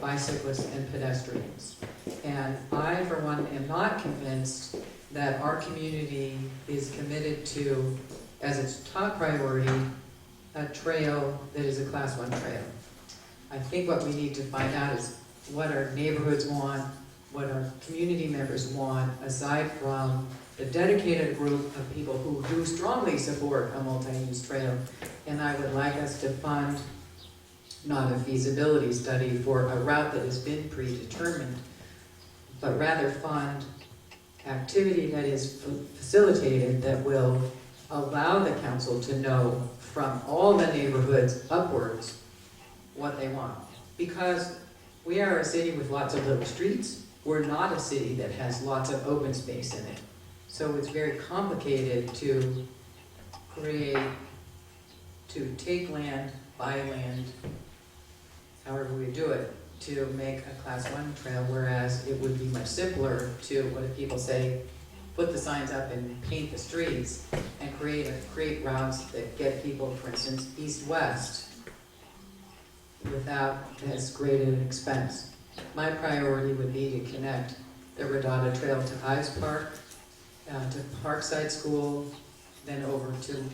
[SPEAKER 3] bicyclists and pedestrians. And I, for one, am not convinced that our community is committed to, as its top priority, a trail that is a Class 1 trail. I think what we need to find out is what our neighborhoods want, what our community members want, aside from the dedicated group of people who do strongly support a multi-use trail. And I would like us to fund not a feasibility study for a route that has been predetermined, but rather fund activity that is facilitated that will allow the council to know from all the neighborhoods upwards what they want. Because we are a city with lots of little streets. We're not a city that has lots of open space in it. So it's very complicated to take land, buy land, however we do it, to make a class 1 trail, whereas it would be much simpler to, what if people say, put the signs up and paint the streets and create routes that get people, for instance, east-west without as great an expense. My priority would be to connect the Redondo Trail to Ives Park, to Parkside School, then over to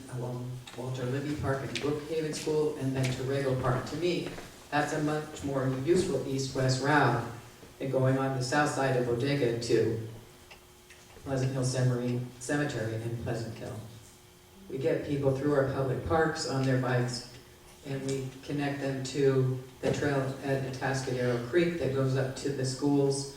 [SPEAKER 3] Walter Libby Park and Brookhaven School, and then to Rego Park. To me, that's a much more useful east-west route than going on the south side of Bodega to Pleasant Hill Cemetery in Pleasant Hill. We get people through our public parks on their bikes, and we connect them to the trail at Atascadero Creek that goes up to the schools.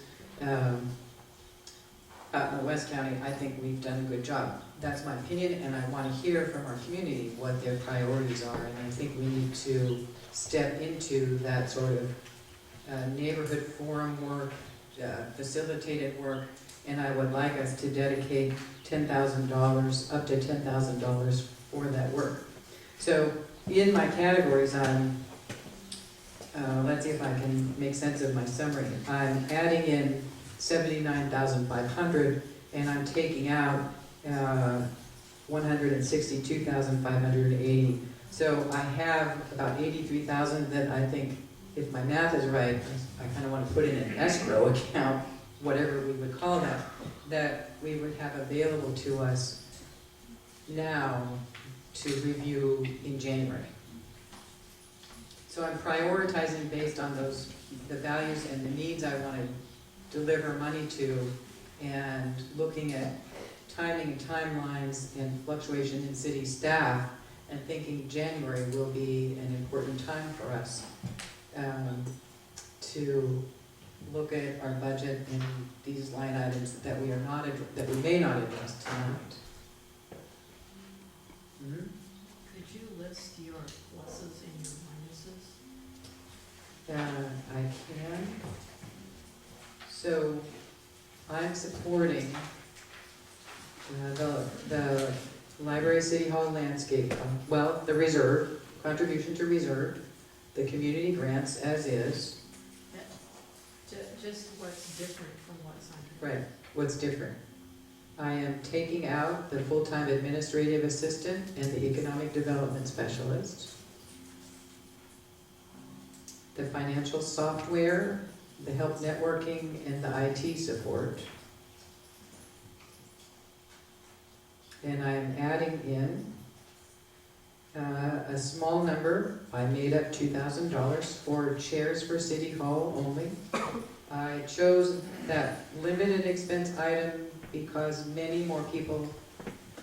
[SPEAKER 3] Out in West County, I think we've done a good job. That's my opinion, and I want to hear from our community what their priorities are, and I think we need to step into that sort of neighborhood forum work, facilitated work, and I would like us to dedicate $10,000, up to $10,000 for that work. So in my categories, let's see if I can make sense of my summary. I'm adding in 79,500, and I'm taking out 162,580. So I have about 83,000 that I think, if my math is right, I kind of want to put in an escrow account, whatever we would call that we would have available to us now to review in January. So I'm prioritizing based on the values and the needs I want to deliver money to, and looking at timing and timelines and fluctuation in city staff, and thinking January will be an important time for us to look at our budget and these line items that we may not address tonight.
[SPEAKER 5] Could you list your pluses and your minuses?
[SPEAKER 3] I can. So I'm supporting the Library City Hall landscape, the reserve, contribution to reserve, the community grants as is.
[SPEAKER 5] Just what's different from what's on here.
[SPEAKER 3] Right, what's different? I am taking out the full-time administrative assistant and the economic development specialist. The financial software, the help networking, and the IT support. And I'm adding in a small number. I made up $2,000 for chairs for City Hall only. I chose that limited expense item because many more people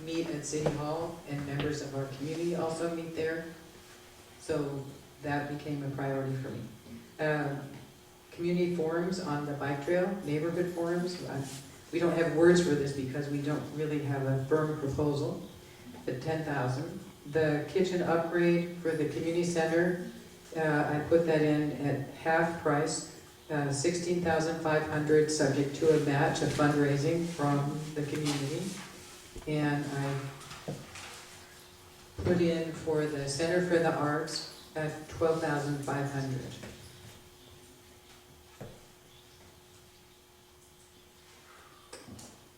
[SPEAKER 3] meet at City Hall, and members of our community also meet there. So that became a priority for me. Community forums on the bike trail, neighborhood forums. We don't have words for this because we don't really have a firm proposal. The 10,000. The kitchen upgrade for the community center, I put that in at half price, 16,500, subject to a match, a fundraising from the community. And I put in for the Center for the Arts at 12,500.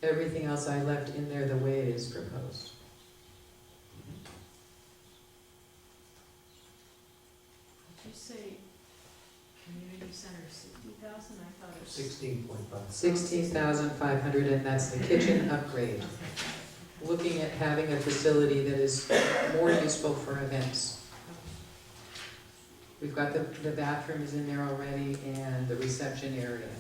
[SPEAKER 3] Everything else I left in there the way it is proposed.
[SPEAKER 5] Did you say community center 60,000? I thought it was
[SPEAKER 1] 16.5.
[SPEAKER 3] 16,500, and that's the kitchen upgrade. Looking at having a facility that is more useful for events. We've got the bathrooms in there already and the reception area.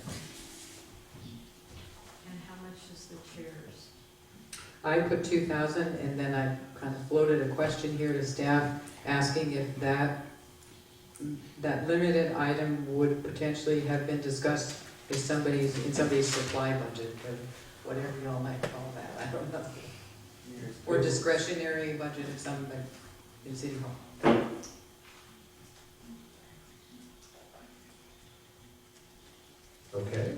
[SPEAKER 5] And how much is the chairs?
[SPEAKER 3] I put 2,000, and then I kind of floated a question here to staff asking if that limited item would potentially have been discussed in somebody's supply budget, or whatever y'all might call that, I don't know. Or discretionary budget of somebody in City Hall.
[SPEAKER 1] Okay.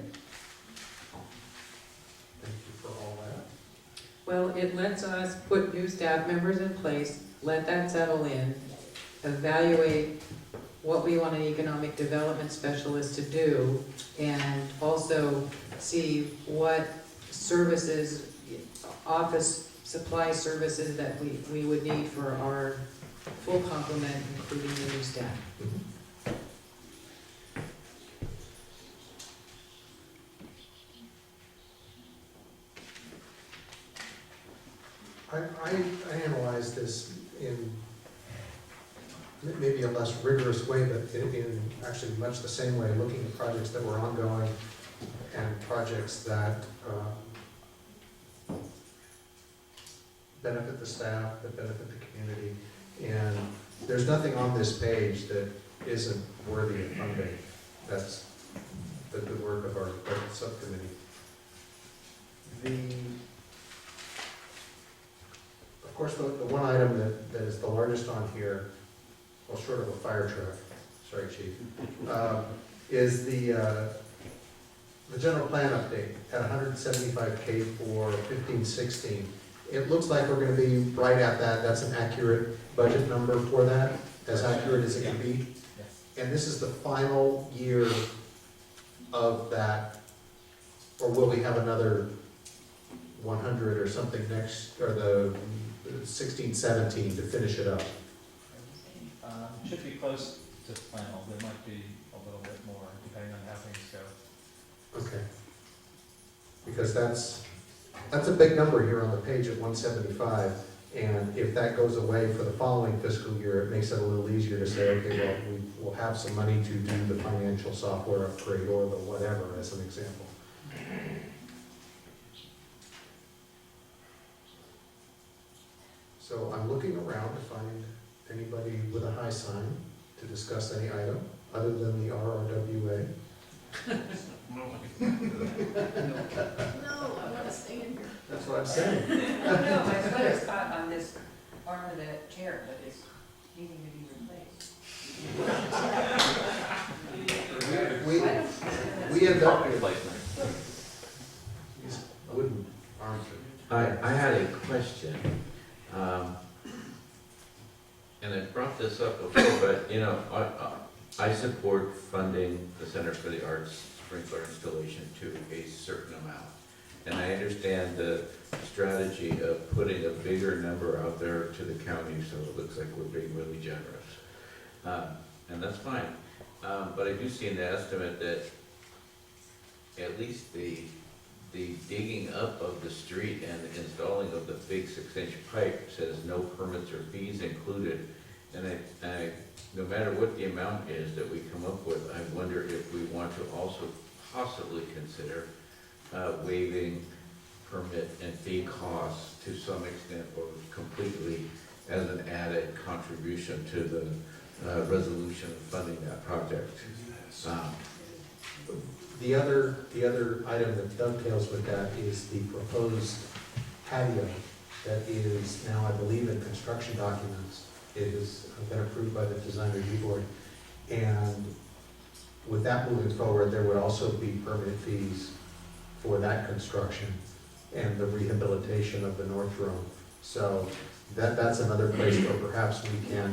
[SPEAKER 1] Thank you for all that.
[SPEAKER 3] Well, it lets us put new staff members in place, let that settle in, evaluate what we want an economic development specialist to do, and also see what services, office supply services that we would need for our full complement, including the new staff.
[SPEAKER 1] I analyzed this in maybe a less rigorous way, but in actually much the same way, looking at projects that were ongoing and projects that benefit the staff, that benefit the community. And there's nothing on this page that isn't worthy of funding. That's the good work of our budget subcommittee. Of course, the one item that is the largest on here, well, short of a fire truck, sorry, chief, is the general plan update at 175K for 15-16. It looks like we're gonna be right at that. That's an accurate budget number for that, as accurate as it can be. And this is the final year of that, or will we have another 100 or something next, or the 16-17 to finish it up?
[SPEAKER 13] Should be close to final. There might be a little bit more depending on how things go.
[SPEAKER 1] Okay. Because that's a big number here on the page at 175, and if that goes away for the following fiscal year, it makes it a little easier to say, okay, well, we will have some money to do the financial software upgrade or the whatever, as an example. So I'm looking around to find anybody with a high sign to discuss any item other than the RRWA.
[SPEAKER 2] No, I want to stay in here.
[SPEAKER 1] That's what I'm saying.
[SPEAKER 14] Oh, no, my sweater's caught on this arm of the chair that is needing to be replaced.
[SPEAKER 1] We end up with these wooden arms.
[SPEAKER 10] I had a question, and I brought this up before, but, you know, I support funding the Center for the Arts sprinkler installation to a certain amount. And I understand the strategy of putting a bigger number out there to the county, so it looks like we're being really generous. And that's fine. But I do see in the estimate that at least the digging up of the street and the installing of the big 6-inch pipe says no permits or fees included. And I, no matter what the amount is that we come up with, I wonder if we want to also possibly consider waiving permit and fee costs to some extent or completely as an added contribution to the resolution of funding that project.
[SPEAKER 1] The other item that dovetails with that is the proposed patio that is now, I believe, in construction documents. It has been approved by the design review board. And with that moving forward, there would also be permit fees for that construction and the rehabilitation of the North Room. So that's another place where perhaps we can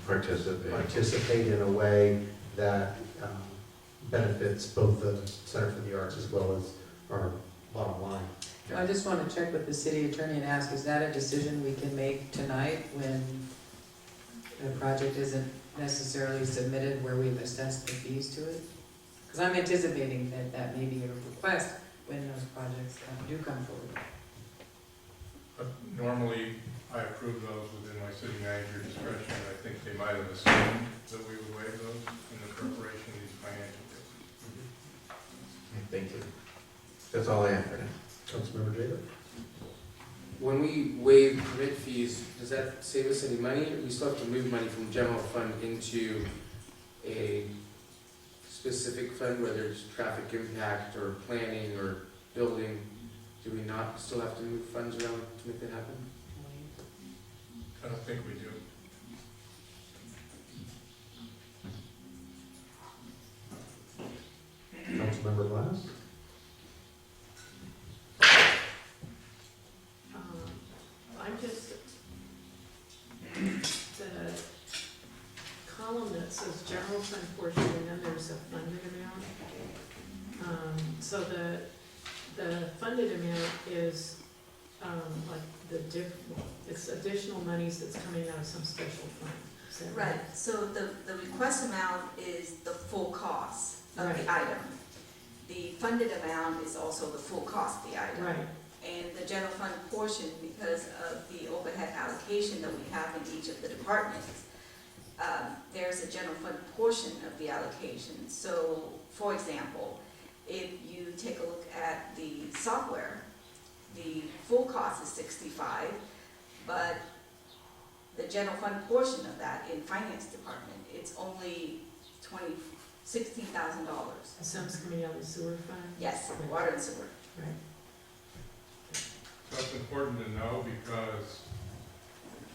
[SPEAKER 1] participate in a way that benefits both the Center for the Arts as well as our bottom line.
[SPEAKER 3] I just want to check with the city attorney and ask, is that a decision we can make tonight when the project isn't necessarily submitted where we've assessed the fees to it? Because I'm anticipating that that may be a request when those projects do come forward.
[SPEAKER 6] Normally, I approve those within my city manager discretion. I think they might have assumed that we would waive those in the preparation of these financial statements.
[SPEAKER 10] Thank you. That's all I have for now.
[SPEAKER 1] Councilmember Jacob?
[SPEAKER 15] When we waive permit fees, does that save us any money? We still have to move money from general fund into a specific fund, whether it's traffic impact or planning or building. Do we not still have to move funds around to make that happen?
[SPEAKER 6] I don't think we do.
[SPEAKER 1] Councilmember Glass?
[SPEAKER 14] I'm just, the column that says
[SPEAKER 3] general fund portion, and then there's a funded amount. So the funded amount is, like it's additional monies that's coming out of some special fund. Is that
[SPEAKER 2] Right, so the request amount is the full cost of the item. The funded amount is also the full cost of the item.
[SPEAKER 3] Right,
[SPEAKER 2] And the general fund portion, because of the overhead allocation that we have in each of the departments, there's a general fund portion of the allocation. So, for example, if you take a look at the software, the full cost is 65, but the general fund portion of that in finance department, it's only $16,000.
[SPEAKER 3] and some's coming out of the sewer fund?
[SPEAKER 2] Yes, water and sewer.
[SPEAKER 3] Right.
[SPEAKER 6] That's important to know because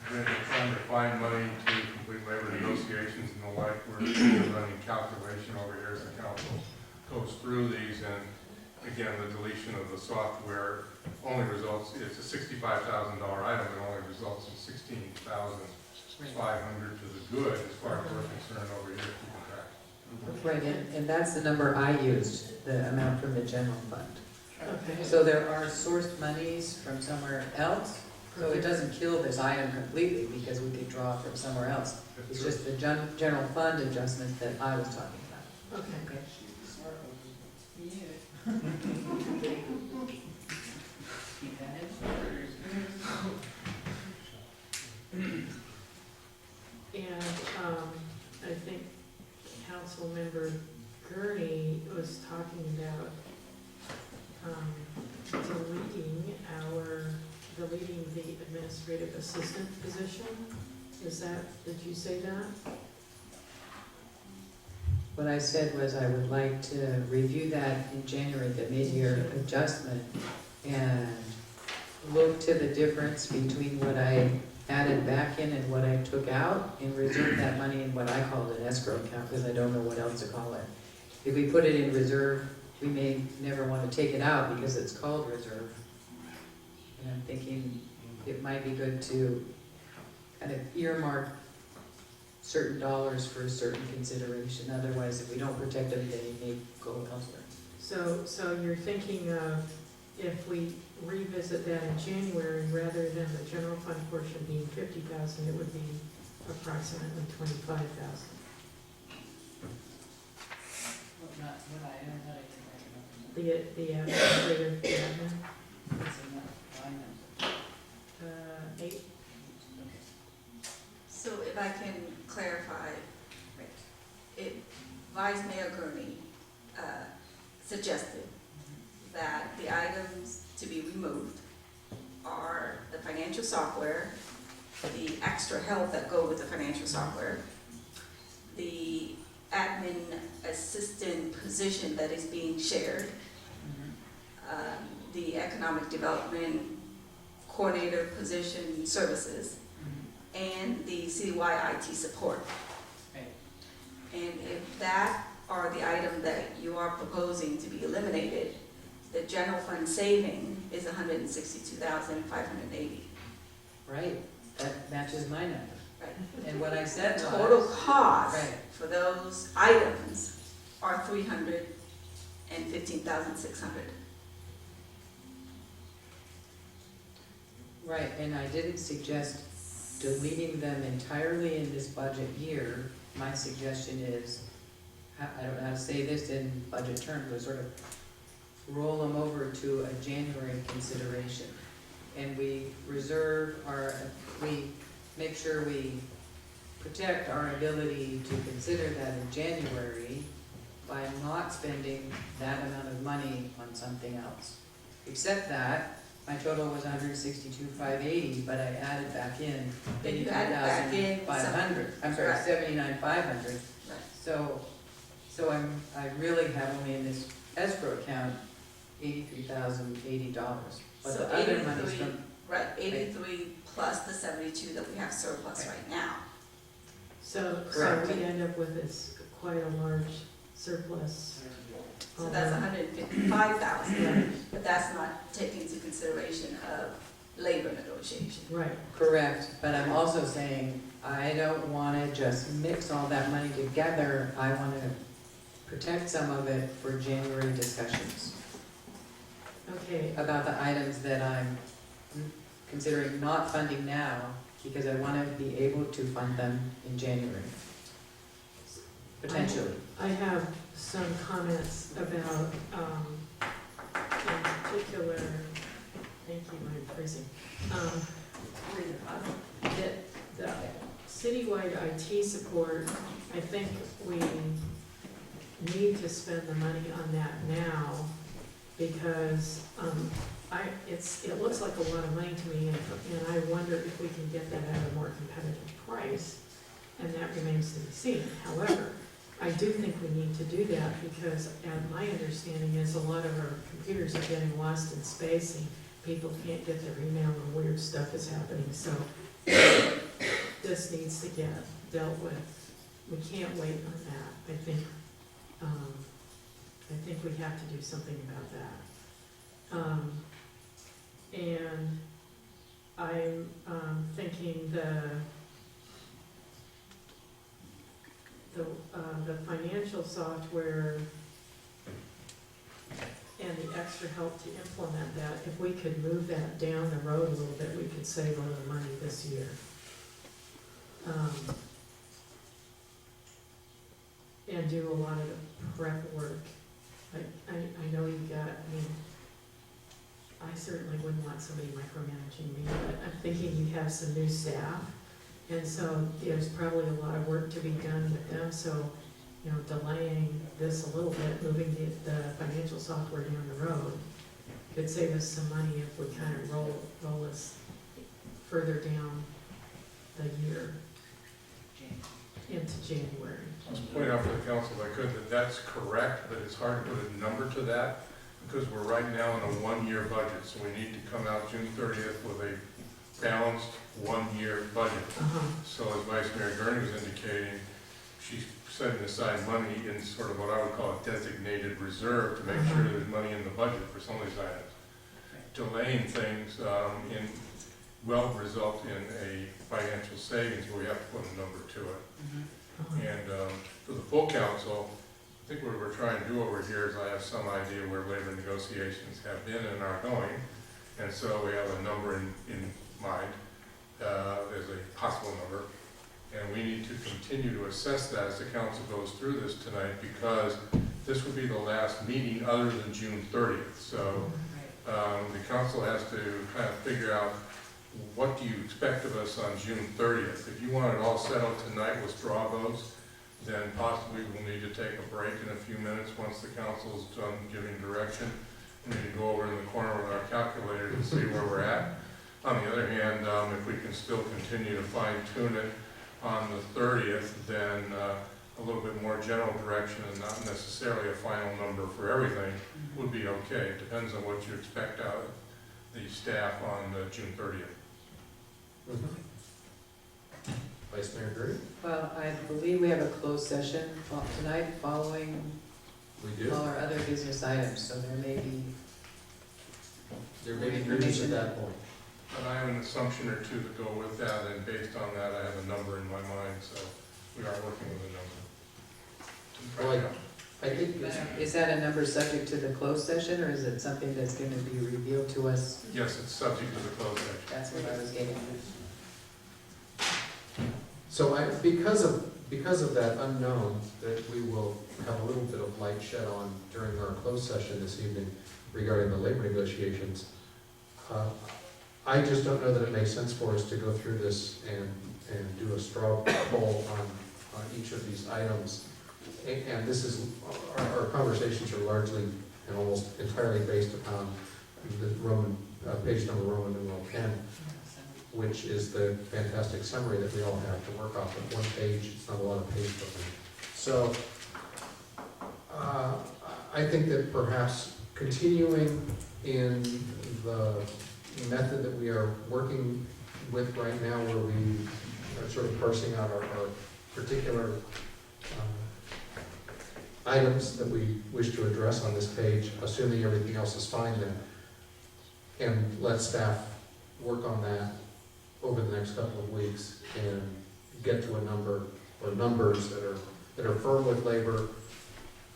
[SPEAKER 6] when we're trying to find money to complete labor negotiations and the like, we're running calculation over here as the council goes through these, and again, the deletion of the software only results, it's a $65,000 item, it only results in $16,500 to the good as far as we're concerned over here.
[SPEAKER 3] Right,
[SPEAKER 16] And that's the number I used, the amount from the general fund.
[SPEAKER 3] Okay.
[SPEAKER 16] So there are sourced monies from somewhere else, so it doesn't kill this item completely because we could draw from somewhere else. It's just the general fund adjustment that I was talking about.
[SPEAKER 3] Okay.
[SPEAKER 14] Keep that in.
[SPEAKER 3] And I think Councilmember Gurney was talking about deleting the administrative assistant position. Did you say that?
[SPEAKER 16] What I said was I would like to review that in January, the mid-year adjustment, and look to the difference between what I added back in and what I took out, and reserve that money in what I called an escrow account, because I don't know what else to call it. If we put it in reserve, we may never want to take it out because it's called reserve. And I'm thinking it might be good to kind of earmark certain dollars for a certain consideration. Otherwise, if we don't protect them, they may go elsewhere.
[SPEAKER 3] So you're thinking of, if we revisit that in January, rather than the general fund portion being 50,000, it would be approximately 25,000.
[SPEAKER 14] What item that I can recommend?
[SPEAKER 3] The administrative admin,
[SPEAKER 14] What's in that line item?
[SPEAKER 3] 8.
[SPEAKER 2] So if I can clarify, Vice Mayor Gurney suggested that the items to be removed are the financial software, the extra help that go with the financial software, the admin assistant position that is being shared, the economic development coordinator position services, and the citywide IT support.
[SPEAKER 14] Right.
[SPEAKER 2] And if that are the item that you are proposing to be eliminated, the general fund saving is $162,580.
[SPEAKER 16] Right, that matches my number.
[SPEAKER 2] Right.
[SPEAKER 16] And what I said was...
[SPEAKER 2] Total cost
[SPEAKER 16] Right.
[SPEAKER 2] for those items are $315,600.
[SPEAKER 16] Right, and I didn't suggest deleting them entirely in this budget year. My suggestion is, I don't know how to say this in budget terms, but sort of roll them over to a January consideration. And we make sure we protect our ability to consider that in January by not spending that amount of money on something else. Except that my total was $162,580, but I added back in $82,500. I'm sorry, $79,500.
[SPEAKER 2] Right.
[SPEAKER 16] So I really have only in this escrow account $83,080. But
[SPEAKER 2] So
[SPEAKER 16] the other
[SPEAKER 2] 83,
[SPEAKER 16] money's from,
[SPEAKER 2] right, 83 plus the 72 that we have surplus right now.
[SPEAKER 3] So
[SPEAKER 16] Correct.
[SPEAKER 3] we end up with this quite a large surplus.
[SPEAKER 2] So that's $155,000, but that's not taking into consideration of labor negotiation.
[SPEAKER 3] Right.
[SPEAKER 16] Correct, but I'm also saying, I don't wanna just mix all that money together. I wanna protect some of it for January discussions
[SPEAKER 3] Okay,
[SPEAKER 16] about the items that I'm considering not funding now, because I wanna be able to fund them in January. Potentially.
[SPEAKER 3] I have some comments about, in particular, thank you, I'm freezing. That the citywide IT support, I think we need to spend the money on that now, because, it looks like a lot of money to me, and I wonder if we can get that at a more competitive price, and that remains to be seen. However, I do think we need to do that, because my understanding is a lot of our computers are getting lost in space, and people can't get their email, and weird stuff is happening, so this needs to get dealt with. We can't wait on that. I think we have to do something about that. And I'm thinking the financial software and the extra help to implement that, if we could move that down the road a little bit, we could save a little money this year. And do a lot of the prep work. I know you got, I certainly wouldn't want somebody micromanaging me, but I'm thinking you have some new staff, and so there's probably a lot of work to be done with them, so, delaying this a little bit, moving the financial software down the road could save us some money if we kind of roll us further down the year into January.
[SPEAKER 6] I'll just point out for the council, if I could, that that's correct, but it's hard to put a number to that, because we're right now in a one-year budget, so we need to come out June 30th with a balanced one-year budget. So as Vice Mayor Gurney was indicating, she's setting aside money in sort of what I would call a designated reserve to make sure there's money in the budget for some of these items. Delaying things will result in a financial savings, but we have to put a number to it. And for the full council, I think what we're trying to do over here is I have some idea where labor negotiations have been and are going, and so we have a number in mind as a possible number, and we need to continue to assess that as the council goes through this tonight, because this would be the last meeting other than June 30th. So the council has to kind of figure out, what do you expect of us on June 30th? If you want it all settled tonight with straw votes, then possibly we'll need to take a break in a few minutes once the council's done giving direction. We need to go over in the corner with our calculator to see where we're at. On the other hand, if we can still continue to fine tune it on the 30th, then a little bit more general direction and not necessarily a final number for everything would be okay. It depends on what you expect out of the staff on June 30th.
[SPEAKER 1] Vice Mayor Gurney?
[SPEAKER 16] Well, I believe we have a closed session tonight following
[SPEAKER 1] We do.
[SPEAKER 16] all our other business items, so there may be
[SPEAKER 1] There may be news at that point.
[SPEAKER 6] But I have an assumption or two to go with that, and based on that, I have a number in my mind, so we are working with a number.
[SPEAKER 1] Well, I think it's,
[SPEAKER 16] Is that a number subject to the closed session, or is it something that's gonna be revealed to us?
[SPEAKER 6] Yes, it's subject to the closed session.
[SPEAKER 16] That's what I was getting at.
[SPEAKER 1] so because of that unknown that we will have a little bit of light shed on during our closed session this evening regarding the labor negotiations, I just don't know that it makes sense for us to go through this and do a straw poll on each of these items. And this is, our conversations are largely and almost entirely based upon the page number Roman numeral 10, which is the fantastic summary that we all have to work off of. One page, it's not a lot of page building. So, I think that perhaps continuing in the method that we are working with right now, where we are sort of parsing out our particular items that we wish to address on this page, assuming everything else is fine then, and let staff work on that over the next couple of weeks and get to a number, or numbers that are firm with labor,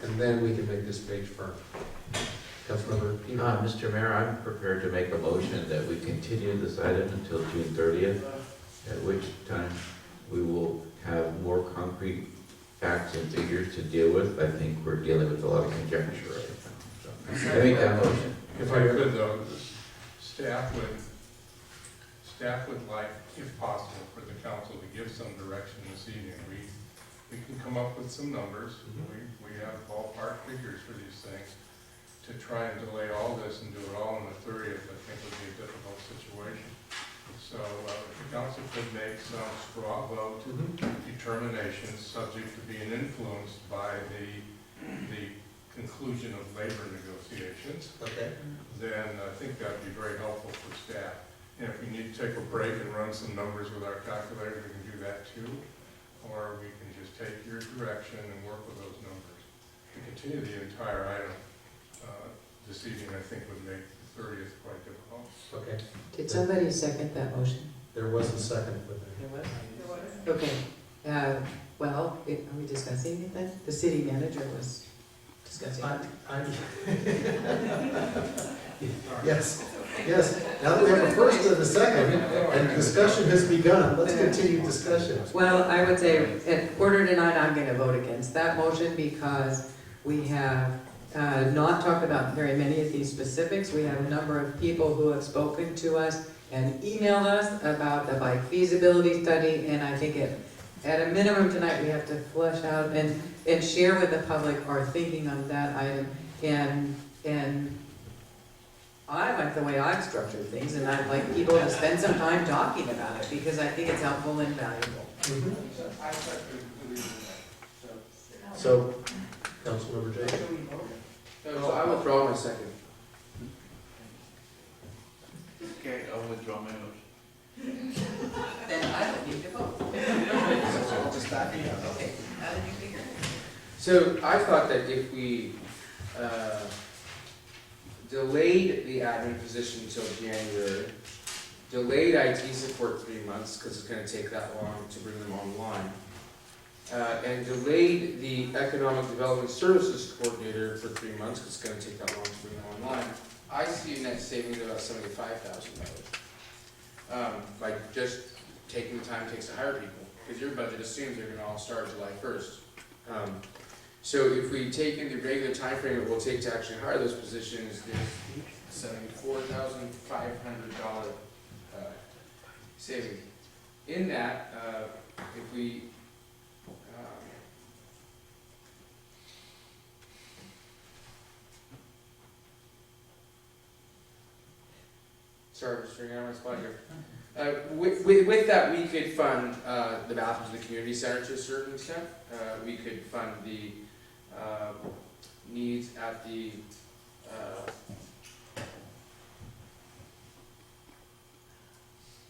[SPEAKER 1] and then we can make this page firm. Councilmember Eno.
[SPEAKER 10] Mr. Mayor, I'm prepared to make a motion that we continue this item until June 30th, at which time we will have more concrete facts and figures to deal with. I think we're dealing with a lot of conjecture right now. So I make that motion.
[SPEAKER 6] If I could though, staff would like, if possible, for the council to give some direction this evening. We can come up with some numbers. We have ballpark figures for these things. To try and delay all this and do it all on the 30th, I think would be a difficult situation. So if the council could make some straw vote determinations subject to being influenced by the conclusion of labor negotiations,
[SPEAKER 1] Okay.
[SPEAKER 6] then I think that would be very helpful for staff. And if we need to take a break and run some numbers with our calculator, we can do that too. Or we can just take your direction and work with those numbers. To continue the entire item this evening, I think would make the 30th quite difficult.
[SPEAKER 1] Okay.
[SPEAKER 16] Did somebody second that motion?
[SPEAKER 1] There was a second for that.
[SPEAKER 16] There was? Okay, well, are we discussing it then? The city manager was discussing it.
[SPEAKER 1] Yes, yes. Now that we have a first and a second, and discussion has begun, let's continue discussion.
[SPEAKER 16] Well, I would say at 8:45, I'm gonna vote against that motion because we have not talked about very many of these specifics. We have a number of people who have spoken to us and emailed us about the bike feasibility study, and I think at a minimum tonight, we have to flesh out and share with the public our thinking on that item. And I like the way I've structured things, and I'd like people to spend some time talking about it, because I think it's helpful and valuable.
[SPEAKER 1] So, Councilmember Jay?
[SPEAKER 15] So I withdraw my second.
[SPEAKER 9] Okay, I'll withdraw my motion.
[SPEAKER 14] Then I don't need to vote. Okay, how did you figure it?
[SPEAKER 15] So I thought that if we delayed the admin position until January, delayed IT support 3 months, because it's gonna take that long to bring them online, and delayed the economic development services coordinator for 3 months, because it's gonna take that long to bring them online, I see a net savings of about $75,000. By just taking the time it takes to hire people, because your budget assumes they're gonna all start July 1st. So if we take in the regular time frame it will take to actually hire those positions, there's $74,500 savings. In that, if we sorry, I'm just figuring out my spot here. With that, we could fund the bathrooms of the community center to a certain extent. We could fund the needs at the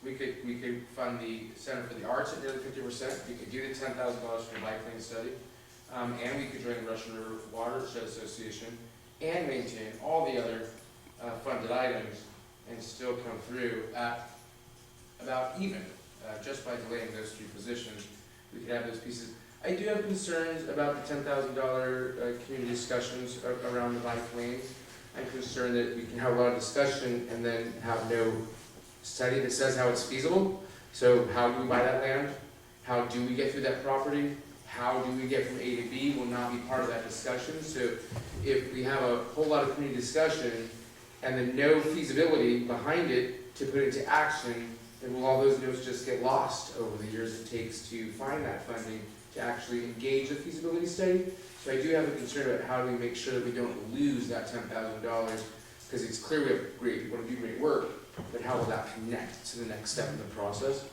[SPEAKER 15] we could fund the Center for the Arts at nearly 50%. We could do the $10,000 for the bike lane study, and we could join the Russian River Watershed Association and maintain all the other funded items and still come through at about even, just by delaying those 3 positions. We could have those pieces. I do have concerns about the $10,000 community discussions around the bike lanes. I'm concerned that we can have a lot of discussion and then have no study that says how it's feasible. So how do we buy that land? How do we get through that property? How do we get from A to B will not be part of that discussion. So if we have a whole lot of community discussion and then no feasibility behind it to put into action, then will all those notes just get lost over the years it takes to find that funding to actually engage the feasibility study? So I do have a concern about how do we make sure that we don't lose that $10,000, because it's clear we want to do great work, but how will that connect to the next step in the process?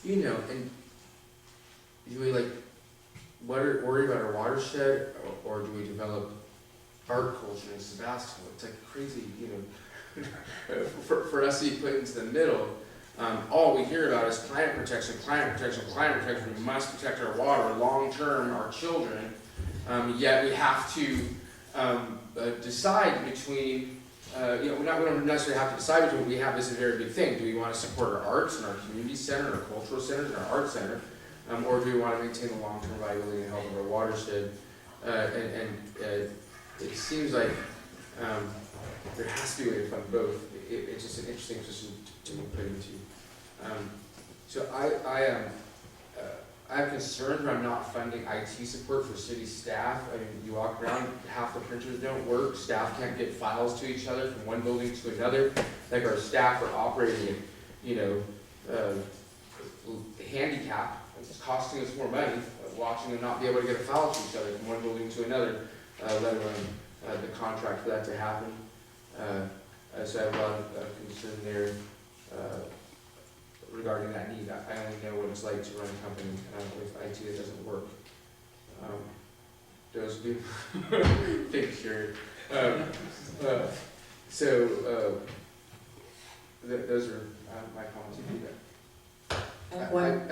[SPEAKER 15] You know, and do we worry about our watershed, or do we develop art culture in Sebastopol? It's like crazy, you know, for us to be put into the middle. All we hear about is climate protection, climate protection, climate protection. We must protect our water long term, our children. Yet we have to decide between we don't necessarily have to decide between, we have this very big thing. Do we want to support our arts and our community center, our cultural centers, and our art center? Or do we want to maintain the long-term viability and health of our watershed? It seems like there has to be a way to fund both. It's just an interesting position to be put into. So I have concerns around not funding IT support for city staff. I mean, you walk around, half the printers don't work, staff can't get files to each other from one building to another. Like our staff are operating at, handicap. It's costing us more money, watching them not be able to get a file to each other from one building to another, let alone the contract for that to happen. So I have a lot of concern there regarding that need. I only know what it's like to run a company with IT that doesn't work. Those do think sure. Those are my comments on that. I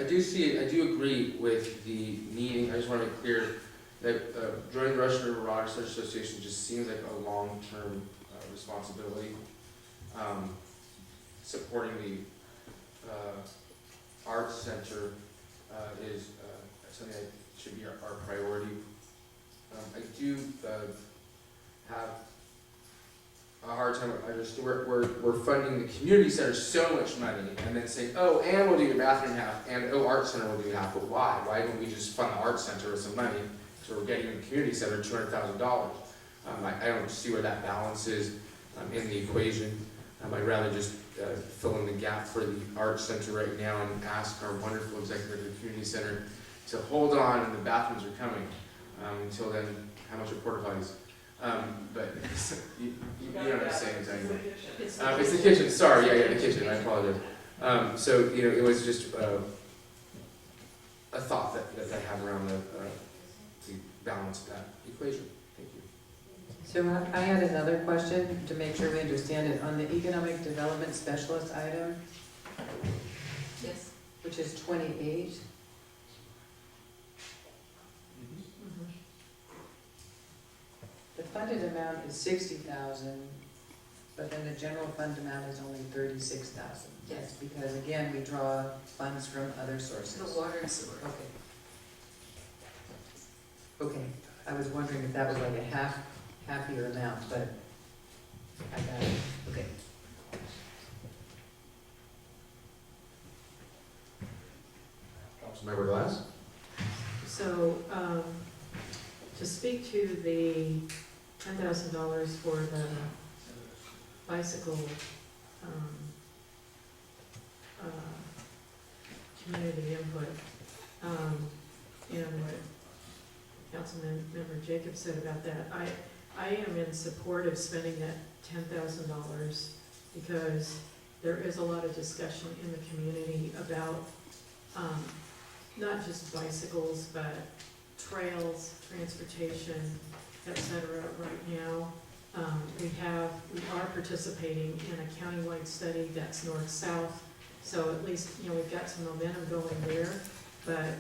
[SPEAKER 15] do agree with the needing. I just want to be clear that joining the Russian River Water Association just seems like a long-term responsibility. Supporting the Arts Center is something that should be our priority. I do have a hard time. We're funding the community center so much money, and then saying, oh, and we'll do your bathroom half, and oh, Art Center will do half. But why? Why don't we just fund the Arts Center with some money? So we're getting the community center $200,000. I don't see where that balance is in the equation. I'd rather just fill in the gap for the Arts Center right now and ask our wonderful executive of the community center to hold on, and the bathrooms are coming. Until then, how much are porta potties? But you know what I'm saying, exactly. It's the kitchen. Sorry, yeah, the kitchen. I apologize. So it was just a thought that I have around the balance of that equation. Thank you.
[SPEAKER 16] So I had another question to make sure we understand it on the economic development specialist item,
[SPEAKER 2] Yes.
[SPEAKER 16] which is 28. The funded amount is 60,000, but then the general fund amount is only 36,000. Yes, because again, we draw funds from other sources.
[SPEAKER 2] The water and sewer.
[SPEAKER 16] Okay. Okay, I was wondering if that was like a half-year amount, but I got it. Okay.
[SPEAKER 1] Councilmember Glass?
[SPEAKER 5] So, to speak to the $10,000 for the bicycle, community input, and what Councilmember Jacobs said about that, I am in support of spending that $10,000 because there is a lot of discussion in the community about not just bicycles, but trails, transportation, etc. Right now. We are participating in a countywide study that's north-south, so at least, we've got some momentum going there, but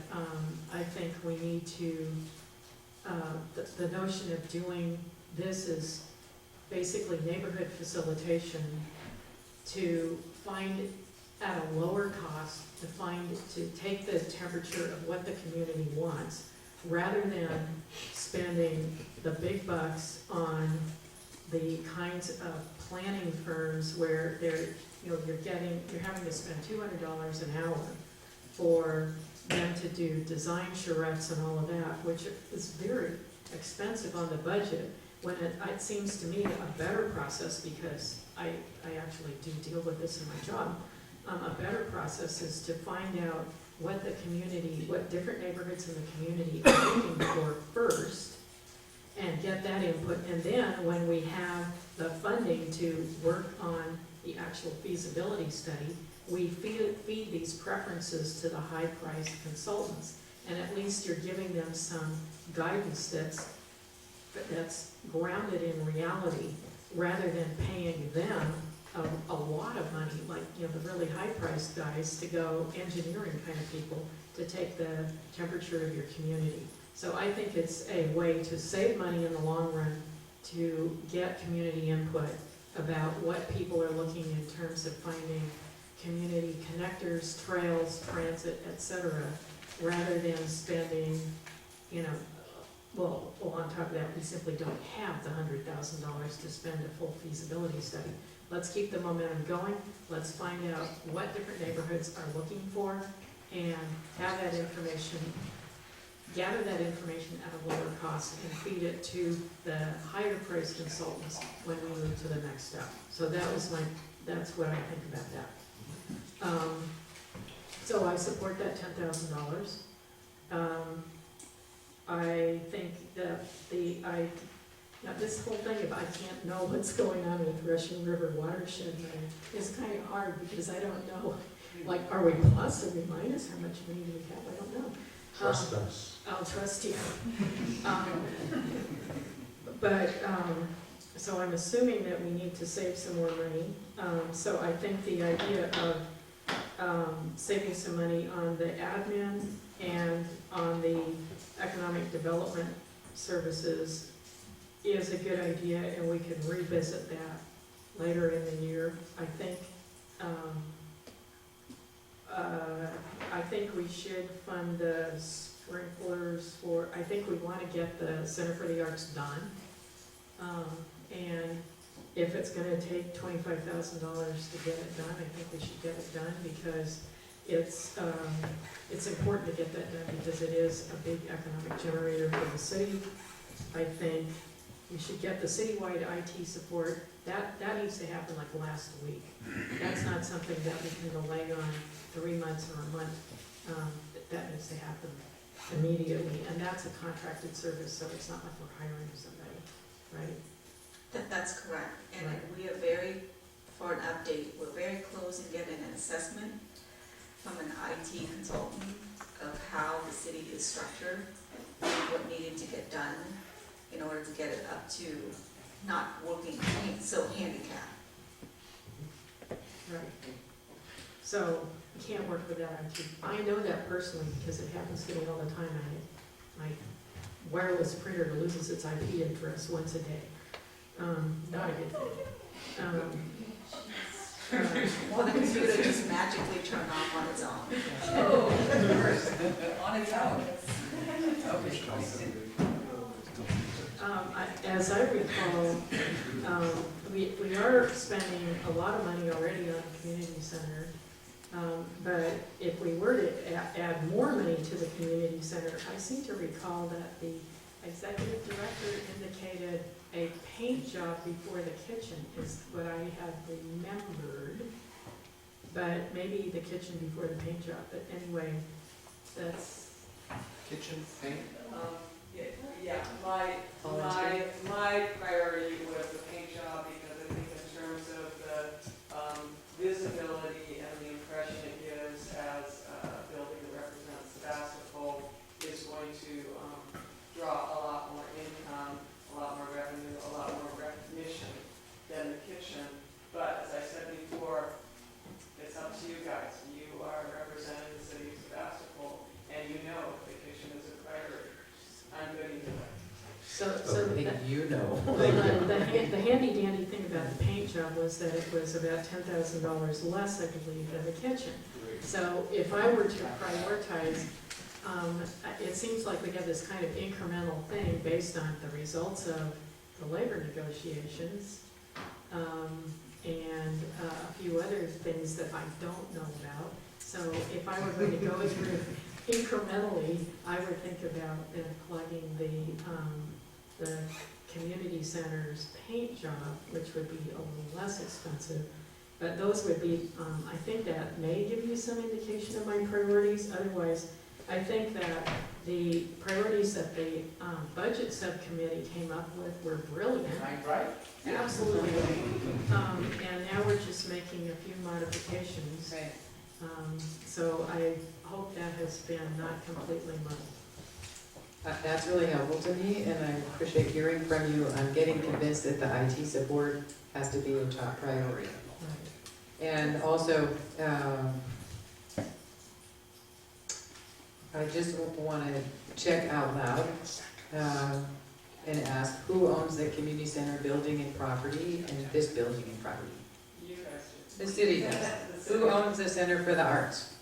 [SPEAKER 5] I think we need to, the notion of doing this is basically neighborhood facilitation to find at a lower cost, to take the temperature of what the community wants, rather than spending the big bucks on the kinds of planning firms where you're having to spend $200 an hour for them to do design charrettes and all of that, which is very expensive on the budget, when it seems to me a better process, because I actually do deal with this in my job. A better process is to find out what different neighborhoods in the community are looking for first, and get that input. And then when we have the funding to work on the actual feasibility study, we feed these preferences to the high-priced consultants. And at least you're giving them some guidance that's grounded in reality, rather than paying them a lot of money, like the really high-priced guys, to go engineering kind of people to take the temperature of your community. So I think it's a way to save money in the long run, to get community input, about what people are looking in terms of finding community connectors, trails, transit, et cetera, rather than spending, you know, well, on top of that, we simply don't have the $100,000 to spend a full feasibility study. Let's keep the momentum going, let's find out what different neighborhoods are looking for, and have that information, gather that information at a lower cost, and feed it to the higher priced consultants when we move to the next step. So that's what I think about that. So I support that $10,000. I think that now this whole thing, if I can't know what's going on with Russian River watershed money, is kind of hard, because I don't know, like, are we plus, are we minus, how much money do we have, I don't know.
[SPEAKER 1] Trust us.
[SPEAKER 5] I'll trust you. So I'm assuming that we need to save some more money. So I think the idea of saving some money on the admin and on the economic development services is a good idea, and we can revisit that later in the year. I think we should fund the sprinklers I think we want to get the Center for the Arts done. And if it's gonna take $25,000 to get it done, I think we should get it done, because it's important to get that done, because it is a big economic generator for the city. I think we should get the citywide IT support. That needs to happen like last week. That's not something that we can delay on 3 months or a month. That needs to happen immediately, and that's a contracted service, so it's not like we're hiring somebody, right?
[SPEAKER 2] That's correct, and
[SPEAKER 5] Right.
[SPEAKER 2] we are for an update, we're very close in getting an assessment from an IT consultant of how the city is structured, and what needed to get done in order to get it up to not working so handicapped.
[SPEAKER 5] Right. So, we can't work without IT. I know that personally, because it happens to me all the time. My wireless printer loses its IP address once a day. Not a good thing.
[SPEAKER 2] Or the computer just magically turned off on its own.
[SPEAKER 14] Oh, on its own.
[SPEAKER 5] As I recall, we are spending a lot of money already on the community center. But if we were to add more money to the community center, I seem to recall that the executive director indicated a paint job before the kitchen is what I had remembered. But maybe the kitchen before the paint job, but anyway, that's.
[SPEAKER 15] Kitchen paint?
[SPEAKER 17] Yeah, my priority was the paint job, because I think in terms of the visibility and the impression it gives as a building that represents Sebastopol is going to draw a lot more income, a lot more revenue, a lot more recognition than the kitchen. But as I said before, it's up to you guys. You are representing the city of Sebastopol, and you know the kitchen is a priority. I'm good either way.
[SPEAKER 5] So
[SPEAKER 16] you know.
[SPEAKER 5] the handy dandy thing about the paint job was that it was about $10,000 less, I believe, than the kitchen. So if I were to prioritize, it seems like we have this kind of incremental thing based on the results of the labor negotiations, and a few other things that I don't know about. So if I were going to go through incrementally, I would think about plugging the community center's paint job, which would be a little less expensive. But those would be, I think that may give you some indication of my priorities. Otherwise, I think that the priorities that the budget subcommittee came up with were brilliant.
[SPEAKER 15] Right?
[SPEAKER 5] Absolutely. And now we're just making a few modifications.
[SPEAKER 16] Right.
[SPEAKER 5] So I hope that has been not completely muddled.
[SPEAKER 16] That's really helpful to me, and I appreciate hearing from you. I'm getting convinced that the IT support has to be a top priority.
[SPEAKER 5] Right.
[SPEAKER 16] And also, I just want to check out loud. and ask who owns the community center building and property and this building and property?
[SPEAKER 17] You guys do.
[SPEAKER 16] The city does. Who owns the Center for the Arts?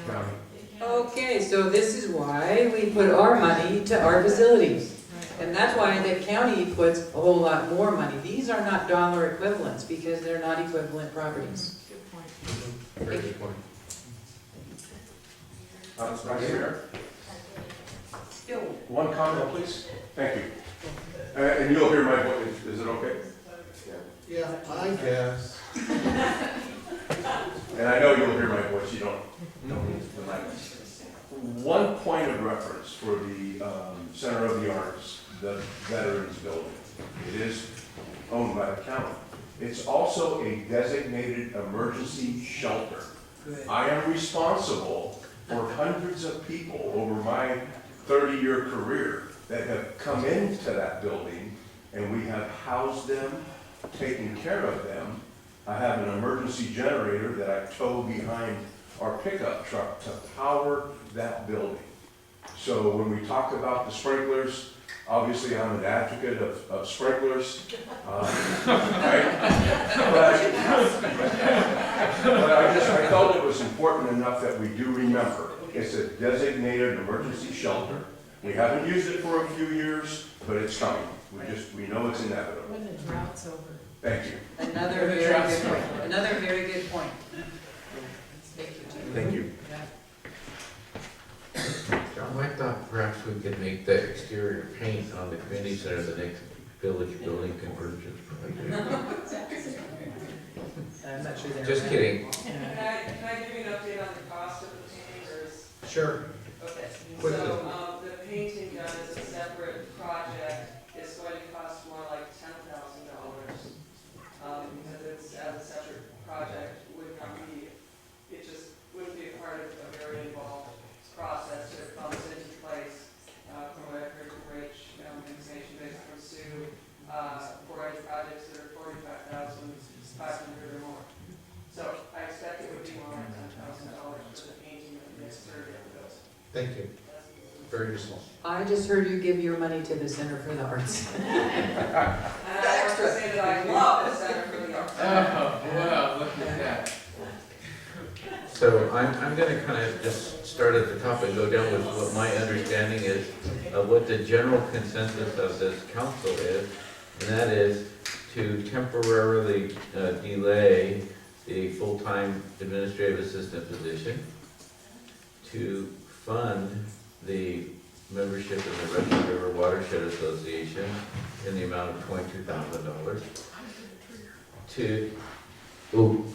[SPEAKER 10] County.
[SPEAKER 16] Okay, so this is why we put our money to our facilities. And that's why the county puts a whole lot more money. These are not dollar equivalents because they're not equivalent properties.
[SPEAKER 5] Good point.
[SPEAKER 10] Very good point.
[SPEAKER 18] Vice Mayor, one comment, please. Thank you. And you'll hear my voice, is it okay?
[SPEAKER 1] Yeah, I guess.
[SPEAKER 18] And I know you'll hear my voice, you don't need the mic. One point of reference for the Center of the Arts, the Veterans Building. It is owned by the county. It's also a designated emergency shelter.
[SPEAKER 16] Good.
[SPEAKER 18] I am responsible for hundreds of people over my 30-year career that have come into that building, and we have housed them, taken care of them. I have an emergency generator that I tow behind our pickup truck to power that building. So when we talk about the sprinklers, obviously I'm an advocate of sprinklers, right? But I felt it was important enough that we do remember, it's a designated emergency shelter. We haven't used it for a few years, but it's coming. We know it's inevitable.
[SPEAKER 5] When the drought's over.
[SPEAKER 18] Thank you.
[SPEAKER 16] Another very good point. Another very good point. Thank you, Jim.
[SPEAKER 10] Thank you. John, I thought perhaps we could make the exterior paint on the community center the next village building convergence project.
[SPEAKER 16] I'm not sure they're.
[SPEAKER 10] Just kidding.
[SPEAKER 17] Can I give you an update on the cost of the painting, or is?
[SPEAKER 1] Sure.
[SPEAKER 17] Okay,
[SPEAKER 1] Quickly.
[SPEAKER 17] so, the painting done as a separate project is going to cost more like $10,000. Because it's as a separate project, would not be, it just wouldn't be a part of a very involved process that comes into place, from what I've heard from Rich, information based from Sue, for any projects that are 45,500 or more. So I expect it would be more like $10,000 for the painting of the exterior of the building.
[SPEAKER 1] Thank you. Very useful.
[SPEAKER 16] I just heard you give your money to the Center for the Arts.
[SPEAKER 17] And I want to say that I love the Center for the Arts.
[SPEAKER 15] Wow, look at that.
[SPEAKER 10] So I'm gonna kind of just start at the top and go down with what my understanding is of what the general consensus of this council is, and that is to temporarily delay the full-time administrative assistant position, to fund the membership in the Russian River Watershed Association in the amount of $22,000, to, ooh.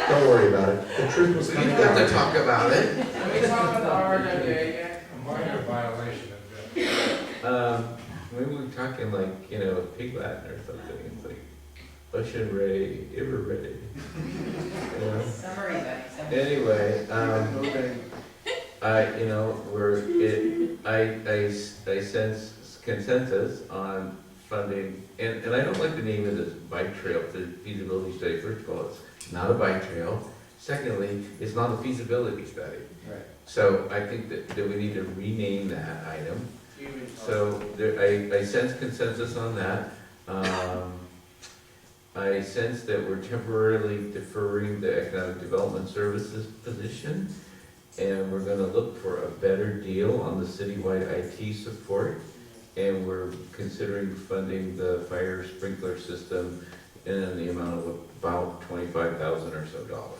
[SPEAKER 10] Don't worry about it.
[SPEAKER 1] The truth was
[SPEAKER 10] We
[SPEAKER 1] coming
[SPEAKER 10] don't have
[SPEAKER 1] out.
[SPEAKER 10] to talk about it.
[SPEAKER 7] We talk about the RWA again.
[SPEAKER 6] A minor violation of that.
[SPEAKER 10] Maybe we're talking like, Pig Latin or something. It's like, Ocean Ray, Iver Ray.
[SPEAKER 14] Summary, buddy.
[SPEAKER 10] Anyway, I sense consensus on funding, and I don't like the name of this bike trail, the feasibility study. First of all, it's not a bike trail. Secondly, it's not a feasibility study.
[SPEAKER 15] Right.
[SPEAKER 10] So I think that we need to rename that item. So I sense consensus on that. I sense that we're temporarily deferring the economic development services position, and we're gonna look for a better deal on the citywide IT support, and we're considering funding the fire sprinkler system in the amount of about $25,000 or so dollars.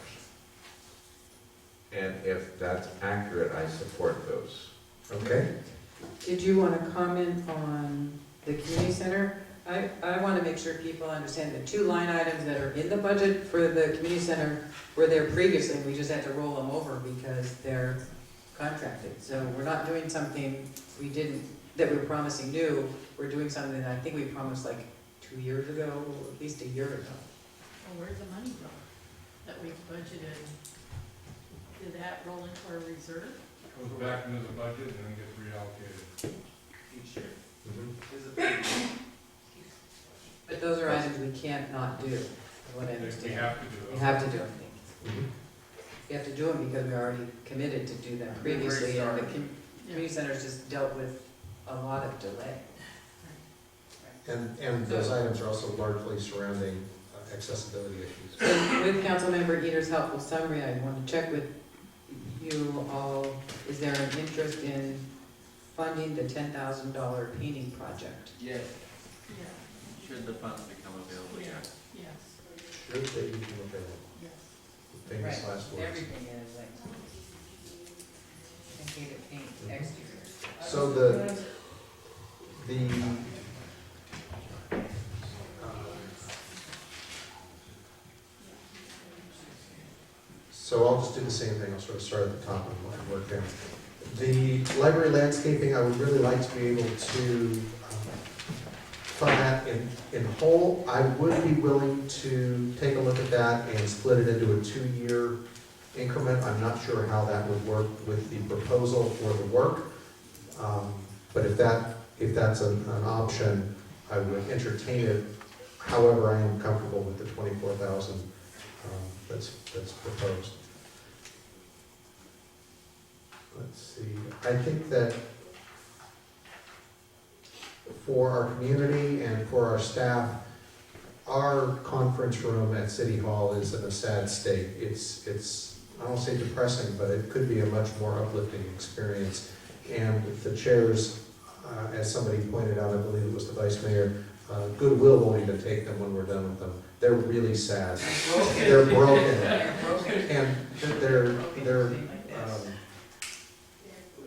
[SPEAKER 10] And if that's accurate, I support those.
[SPEAKER 1] Okay.
[SPEAKER 16] Did you want to comment on the community center? I want to make sure people understand the two line items that are in the budget for the community center were there previously, and we just had to roll them over because they're contracted. So we're not doing something that we were promising new, we're doing something that I think we promised like 2 years ago, or at least a year ago.
[SPEAKER 5] Well, where'd the money go that we budgeted? Did that roll into our reserve?
[SPEAKER 6] Goes back into the budget and then gets reallocated.
[SPEAKER 11] Each year.
[SPEAKER 10] Mm-hmm.
[SPEAKER 16] But those are items we can't not do, is what I understand.
[SPEAKER 6] We have to do it.
[SPEAKER 16] We have to do them. We have to do them because we already committed to do them previously, and Community centers just dealt with a lot of delay.
[SPEAKER 1] And those items are also largely surrounding accessibility issues.
[SPEAKER 16] So with Councilmember Eater's helpful summary, I want to check with you all, is there an interest in funding the $10,000 painting project?
[SPEAKER 10] Yes. Should the funds become available, yes.
[SPEAKER 1] Should they become available? Famous
[SPEAKER 16] Right,
[SPEAKER 1] last words.
[SPEAKER 16] everything is like, I hate to paint exterior.
[SPEAKER 1] So the, so I'll just do the same thing, I'll sort of start at the top and work down. The library landscaping, I would really like to be able to fund that in whole. I would be willing to take a look at that and split it into a 2-year increment. I'm not sure how that would work with the proposal for the work. But if that's an option, I would entertain it. However, I am comfortable with the 24,000 that's proposed. Let's see, I think that for our community and for our staff, our conference room at City Hall is in a sad state. It's I don't say depressing, but it could be a much more uplifting experience. And the chairs, as somebody pointed out, I believe it was the Vice Mayor, Goodwill won't even take them when we're done with them. They're really sad. They're broken. And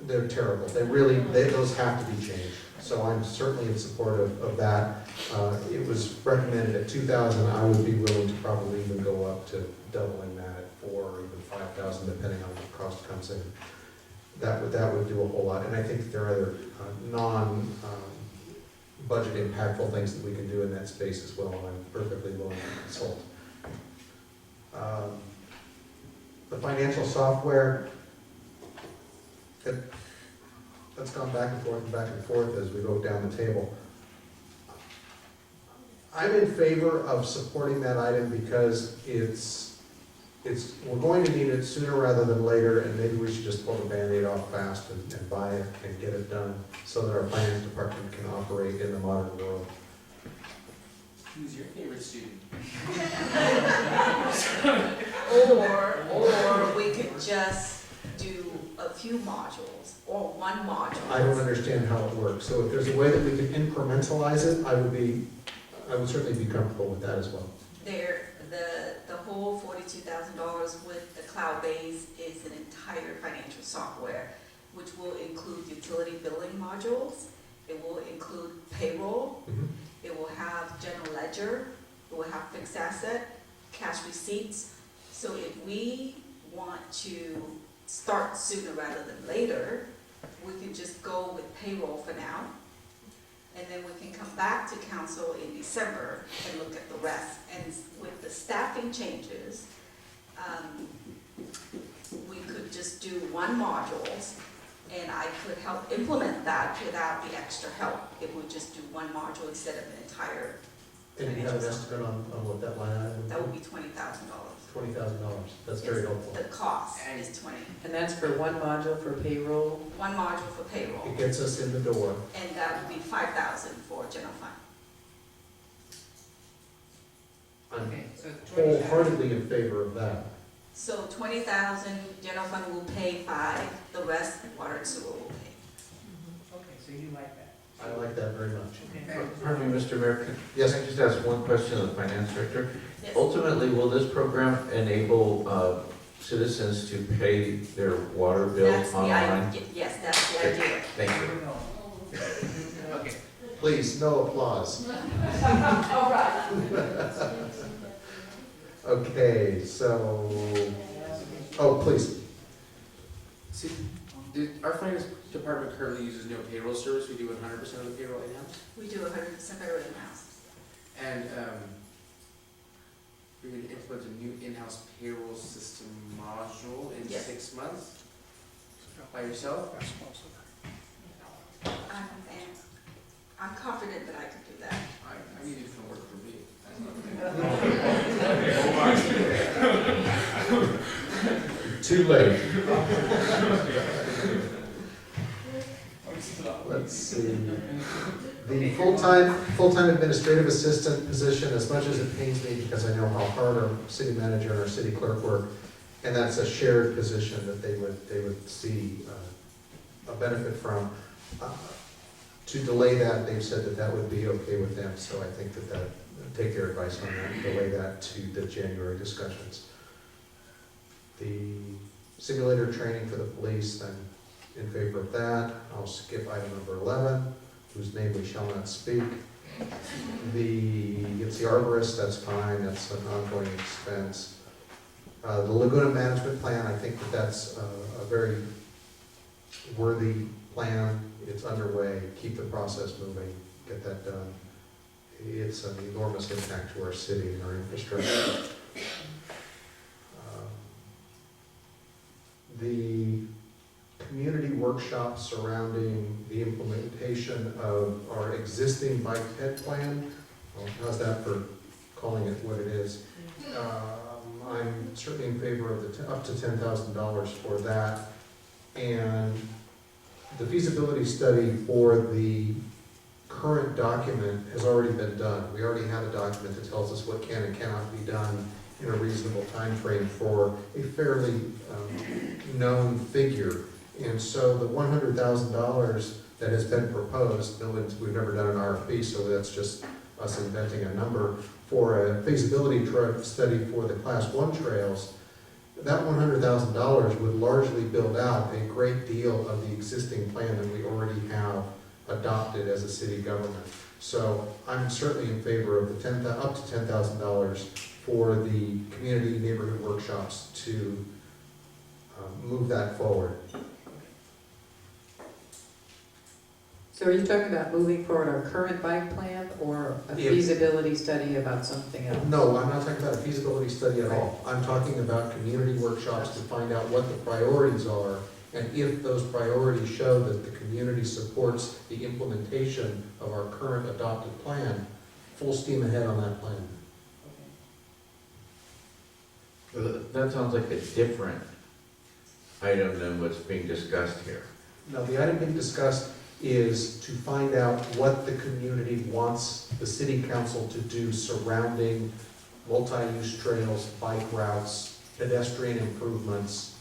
[SPEAKER 1] they're terrible. Those have to be changed. So I'm certainly in support of that. It was recommended at 2,000. I would be willing to probably even go up to doubling that at 4 or even 5,000, depending on what cost comes in. That would do a whole lot. And I think there are other budget impactful things that we can do in that space as well, and I'm perfectly willing to consult. The financial software, that's gone back and forth as we go down the table. I'm in favor of supporting that item because we're going to need it sooner rather than later, and maybe we should just pull the Band-Aid off fast and buy it and get it done so that our finance department can operate in the modern world.
[SPEAKER 15] Who's your favorite student?
[SPEAKER 2] Or we could just do a few modules, or one module.
[SPEAKER 1] I don't understand how it works, so if there's a way that we can incrementalize it, I would certainly be comfortable with that as well.
[SPEAKER 2] The whole $42,000 with the cloud base is an entire financial software, which will include utility billing modules. It will include payroll. It will have general ledger. It will have fixed asset, cash receipts. So if we want to start sooner rather than later, we can just go with payroll for now. And then we can come back to council in December and look at the rest. And with the staffing changes, we could just do one module, and I could help implement that without the extra help. It would just do one module instead of an entire.
[SPEAKER 1] And you have an estimate on what that line item would be?
[SPEAKER 2] That would be $20,000.
[SPEAKER 1] $20,000, that's very helpful.
[SPEAKER 2] The cost is 20.
[SPEAKER 16] And that's for one module for payroll?
[SPEAKER 2] One module for payroll.
[SPEAKER 1] It gets us in the door.
[SPEAKER 2] And that would be 5,000 for general fund.
[SPEAKER 1] I'm wholeheartedly in favor of that.
[SPEAKER 2] So 20,000, general fund will pay 5, the rest water and sewer will pay.
[SPEAKER 14] Okay, so you like that?
[SPEAKER 1] I like that very much.
[SPEAKER 14] Okay.
[SPEAKER 10] Pardon me, Mr. Mayor,
[SPEAKER 1] Yes.
[SPEAKER 10] can I just ask one question of the finance director?
[SPEAKER 2] Yes.
[SPEAKER 10] Ultimately, will this program enable citizens to pay their water bill
[SPEAKER 2] That's the
[SPEAKER 10] online?
[SPEAKER 2] idea. Yes, that's the idea.
[SPEAKER 10] Thank
[SPEAKER 14] Here
[SPEAKER 10] you.
[SPEAKER 14] we go. Okay.
[SPEAKER 1] Please, no applause.
[SPEAKER 2] All right.
[SPEAKER 1] Okay, so, oh, please.
[SPEAKER 15] See, our finance department currently uses no payroll service. We do 100% of the payroll in-house.
[SPEAKER 2] We do 100% payroll in-house.
[SPEAKER 15] And we're going to implement a new in-house payroll system module in
[SPEAKER 2] Yes.
[SPEAKER 15] 6 months by yourself.
[SPEAKER 2] I'm confident that I can do that.
[SPEAKER 15] I need you to work for me.
[SPEAKER 1] Too late. Let's see. The full-time administrative assistant position, as much as it pains me, because I know how hard our city manager and our city clerk work, and that's a shared position that they would see a benefit from. To delay that, they've said that that would be okay with them, so I think that take their advice on that, and delay that to the January discussions. The simulator training for the police, I'm in favor of that. I'll skip item number 11, whose name we shall not speak. It's the arborist, that's fine, that's an ongoing expense. The Laguna Management Plan, I think that's a very worthy plan. It's underway, keep the process moving, get that done. It's an enormous impact to our city and our infrastructure. The community workshops surrounding the implementation of our existing bike ped plan, well, how's that for calling it what it is? I'm certainly in favor of up to $10,000 for that. And the feasibility study for the current document has already been done. We already have a document that tells us what can and cannot be done in a reasonable time frame for a fairly known figure. And so the $100,000 that has been proposed, we've never done an RFP, so that's just us inventing a number for a feasibility study for the Class 1 trails. That $100,000 would largely build out a great deal of the existing plan that we already have adopted as a city government. So I'm certainly in favor of the up to $10,000 for the community neighborhood workshops to move that forward.
[SPEAKER 16] So are you talking about moving forward our current bike plan or a feasibility study about something else?
[SPEAKER 1] No, I'm not talking about a feasibility study at all. I'm talking about community workshops to find out what the priorities are, and if those priorities show that the community supports the implementation of our current adopted plan, full steam ahead on that plan.
[SPEAKER 10] That sounds like a different item than what's being discussed here.
[SPEAKER 1] Now, the item being discussed is to find out what the community wants the city council to do surrounding multi-use trails, bike routes, pedestrian improvements.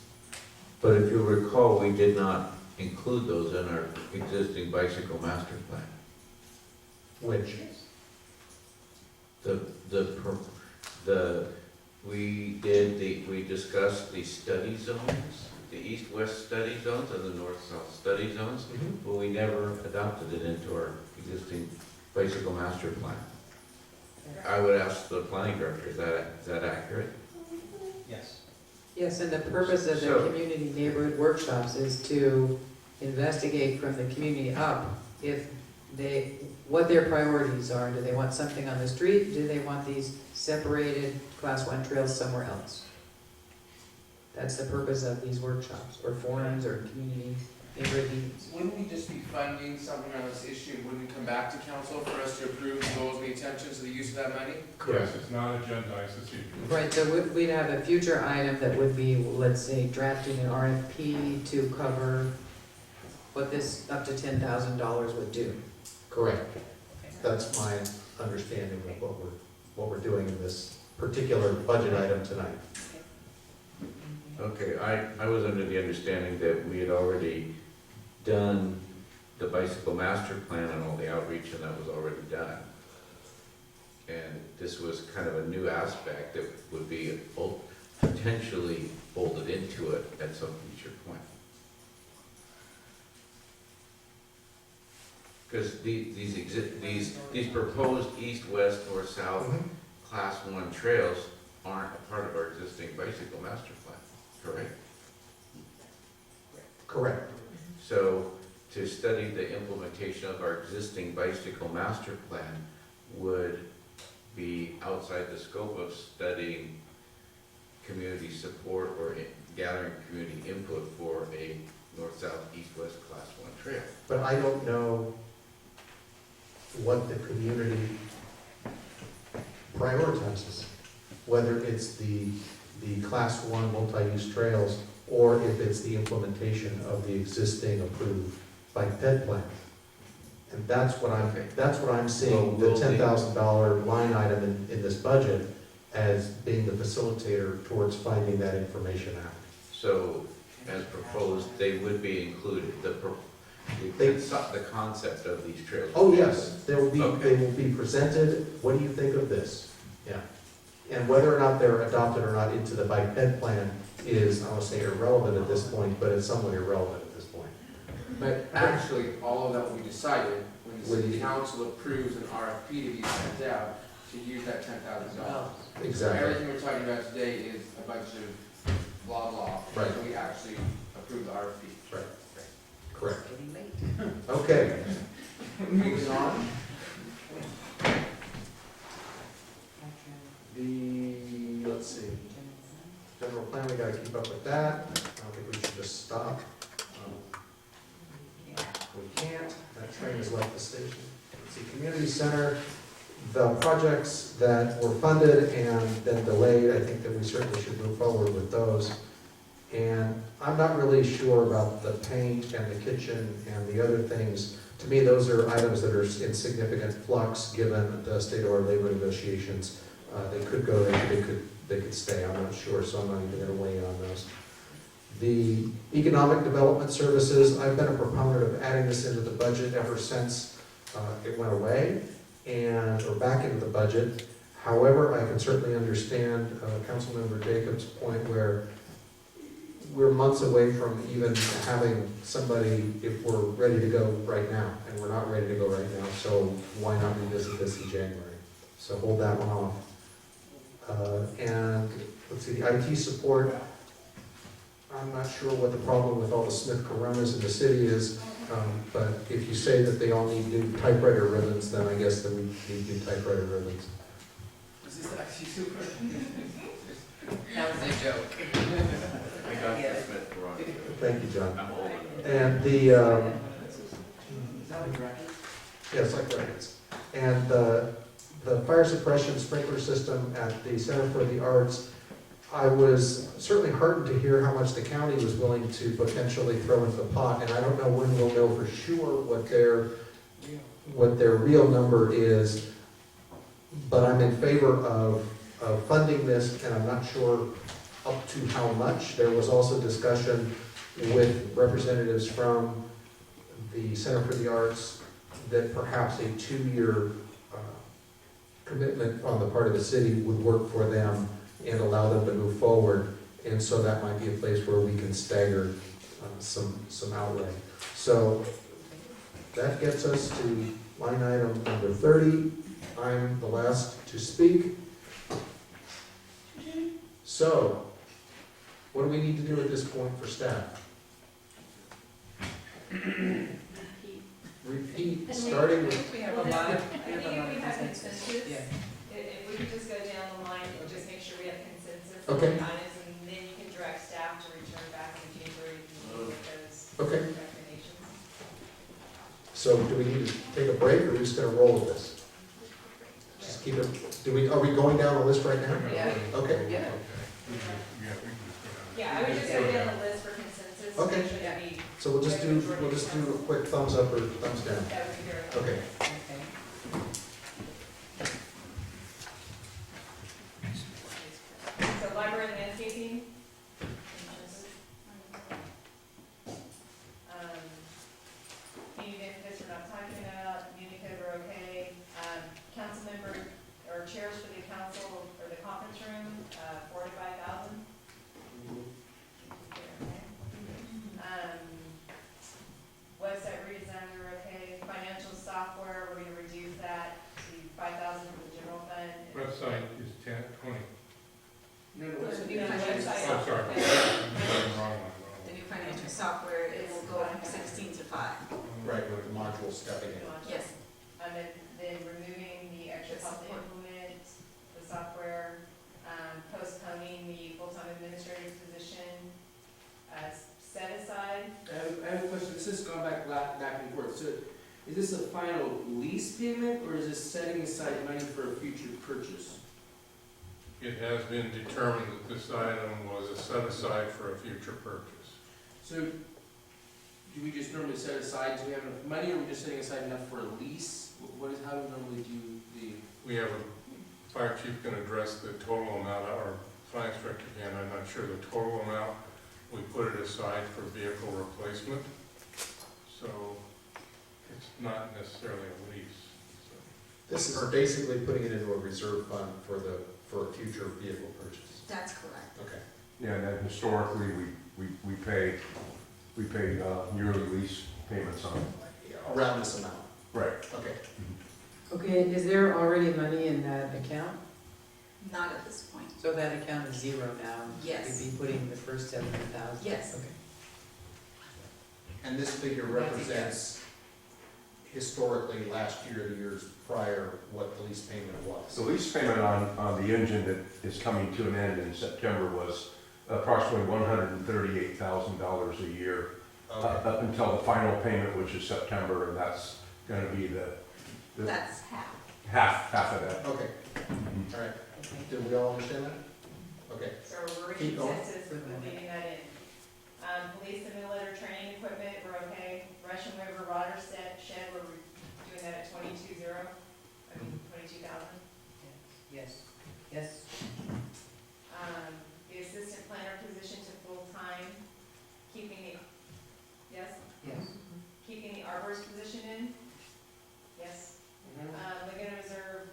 [SPEAKER 10] But if you'll recall, we did not include those in our existing bicycle master plan.
[SPEAKER 1] Which?
[SPEAKER 10] We discussed the study zones, the east-west study zones and the north-south study zones, but we never adopted it into our existing bicycle master plan. I would ask the planning director, is that accurate?
[SPEAKER 13] Yes.
[SPEAKER 16] Yes, and the purpose of the community neighborhood workshops is to investigate from the community up what their priorities are. Do they want something on the street? Do they want these separated Class 1 trails somewhere else? That's the purpose of these workshops, or forums, or community neighborhood meetings.
[SPEAKER 15] Wouldn't we just be funding something on this issue, and wouldn't come back to council for us to approve the goals and the intentions of the use of that money?
[SPEAKER 6] Yes, it's not agendized this evening.
[SPEAKER 16] Right, so we'd have a future item that would be, let's say, drafting an RFP to cover what this up to $10,000 would do.
[SPEAKER 1] Correct. That's my understanding of what we're doing in this particular budget item tonight.
[SPEAKER 10] Okay, I was under the understanding that we had already done the bicycle master plan and all the outreach, and that was already done. And this was kind of a new aspect that would be potentially folded into it at some future point. Because these proposed east, west, north, south, Class 1 trails aren't a part of our existing bicycle master plan, correct?
[SPEAKER 1] Correct.
[SPEAKER 10] So to study the implementation of our existing bicycle master plan would be outside the scope of studying community support or gathering community input for a north, south, east, west Class 1 trail.
[SPEAKER 1] But I don't know what the community prioritizes, whether it's the Class 1 multi-use trails or if it's the implementation of the existing approved bike ped plan. And that's what I'm seeing,
[SPEAKER 10] Well,
[SPEAKER 1] the $10,000 line item in this budget as being the facilitator towards finding that information out.
[SPEAKER 10] So, as proposed, they would be included, the concept of these trails.
[SPEAKER 1] Oh, yes, they will
[SPEAKER 10] Okay.
[SPEAKER 1] be presented, what do you think of this? Yeah. And whether or not they're adopted or not into the bike ped plan is, I won't say irrelevant at this point, but it's somewhat irrelevant at this point.
[SPEAKER 15] But actually, all of that will be decided when the
[SPEAKER 1] When
[SPEAKER 15] city
[SPEAKER 1] you-
[SPEAKER 15] council approves an RFP to be sent out to use that $10,000.
[SPEAKER 1] Exactly.
[SPEAKER 15] Everything we're talking about today is a bunch of blah, blah.
[SPEAKER 1] Right.
[SPEAKER 15] So we actually approve the RFP.
[SPEAKER 1] Right. Correct. Okay.
[SPEAKER 15] Moving on.
[SPEAKER 1] Let's see, general plan, we gotta keep up with that. I don't think we should just stop. We can't, that train has left the station. Let's see, community center, the projects that were funded and then delayed, I think that we certainly should move forward with those. And I'm not really sure about the paint and the kitchen and the other things. To me, those are items that are in significant flux, given the state of our labor negotiations. They could go, they could stay, I'm not sure, so I'm not even gonna weigh in on those. The economic development services, I've been a proponent of adding this into the budget ever since it went away, or back into the budget. However, I can certainly understand Councilmember Jacobs' point where we're months away from even having somebody, if we're ready to go right now, and we're not ready to go right now, so why not revisit this in January? So hold that one off. And let's see, the IT support, I'm not sure what the problem with all the Smith Coronas in the city is, but if you say that they all need new typewriter ribbons, then I guess that we need new typewriter ribbons.
[SPEAKER 15] Is this actually super?
[SPEAKER 16] That was a joke.
[SPEAKER 10] I got the Smith wrong.
[SPEAKER 1] Thank you, John.
[SPEAKER 10] I'm old.
[SPEAKER 1] And the, yes, like brackets. And the fire suppression sprinkler system at the Center for the Arts, I was certainly heartened to hear how much the county was willing to potentially throw into the pot, and I don't know when we'll know for sure what their real number is, but I'm in favor of funding this, and I'm not sure up to how much. There was also discussion with representatives from the Center for the Arts that perhaps a 2-year commitment on the part of the city would work for them and allow them to move forward. And so that might be a place where we can stagger some outlay. So that gets us to line item number 30. I'm the last to speak. So, what do we need to do at this point for staff? Repeat, starting with,
[SPEAKER 4] We have a lot, I think if we have consensus, if we could just go down the line and just make sure we have consensus on
[SPEAKER 1] Okay.
[SPEAKER 4] the items, and then you can direct staff to return back in January with those
[SPEAKER 1] Okay.
[SPEAKER 4] recommendations.
[SPEAKER 1] so do we need to take a break, or are we just gonna roll with this? Just keep it, are we going down the list right now?
[SPEAKER 3] Yeah.
[SPEAKER 1] Okay.
[SPEAKER 3] Yeah.
[SPEAKER 6] We can just go down.
[SPEAKER 4] Yeah, I would just go down the list for consensus,
[SPEAKER 1] Okay.
[SPEAKER 4] make sure that we,
[SPEAKER 1] So we'll just do a quick thumbs up or thumbs down.
[SPEAKER 4] that would be very helpful.
[SPEAKER 1] Okay.
[SPEAKER 4] So library landscaping. Meeting benefits we're not talking about, community code we're okay. Council member, or chairs for the council, or the conference room, 45,000. Website redesign, we're okay. Financial software, we're gonna reduce that to 5,000 for the general fund.
[SPEAKER 6] Website is 20.
[SPEAKER 2] No, the new
[SPEAKER 4] Yeah,
[SPEAKER 2] financial
[SPEAKER 4] website.
[SPEAKER 6] Oh, sorry.
[SPEAKER 2] software,
[SPEAKER 6] Wrong one.
[SPEAKER 2] the new financial software, it will go from 16 to 5.
[SPEAKER 1] Right, with the module stepping in.
[SPEAKER 2] Yes.
[SPEAKER 4] And then removing the extra cost to implement the software, postponing the full-time administrator's position, set aside.
[SPEAKER 15] I have a question, this has gone back and forth, so is this a final lease payment, or is this setting aside money for a future purchase?
[SPEAKER 6] It has been determined that this item was a set aside for a future purchase.
[SPEAKER 15] So, do we just normally set aside, do we have enough money, or are we just setting aside enough for a lease? What is, how do we normally do the?
[SPEAKER 6] We have fire chief can address the total amount, or finance director can, I'm not sure the total amount. We put it aside for vehicle replacement, so it's not necessarily a lease. So.
[SPEAKER 1] This is basically putting it into a reserve fund for a future vehicle purchase.
[SPEAKER 2] That's correct.
[SPEAKER 1] Okay.
[SPEAKER 18] Yeah, and then historically, we pay yearly lease payments on it.
[SPEAKER 1] Around this amount.
[SPEAKER 18] Right.
[SPEAKER 1] Okay.
[SPEAKER 16] Okay, is there already money in that account?
[SPEAKER 2] Not at this point.
[SPEAKER 16] So that account is zero now?
[SPEAKER 2] Yes.
[SPEAKER 16] You'd be putting the first 700,000?
[SPEAKER 2] Yes.
[SPEAKER 16] Okay.
[SPEAKER 1] And this figure represents historically last year, the years prior, what the lease payment was.
[SPEAKER 18] The lease payment on the engine that is coming to an end in September was approximately $138,000 a year, up until the final payment, which is September, and that's gonna be
[SPEAKER 2] That's half.
[SPEAKER 18] half of that.
[SPEAKER 1] Okay, all right. Did we all understand that? Okay.
[SPEAKER 4] So we're
[SPEAKER 1] Keep
[SPEAKER 4] in
[SPEAKER 1] going.
[SPEAKER 4] consensus with leaving that in. Police simulator training equipment, we're okay. Russian River Water shed, we're doing that at 22,000.
[SPEAKER 16] Yes. Yes.
[SPEAKER 4] The assistant planner position to full-time, keeping the, yes?
[SPEAKER 16] Yes.
[SPEAKER 4] Keeping the arborist position in? Yes. Laguna Reserve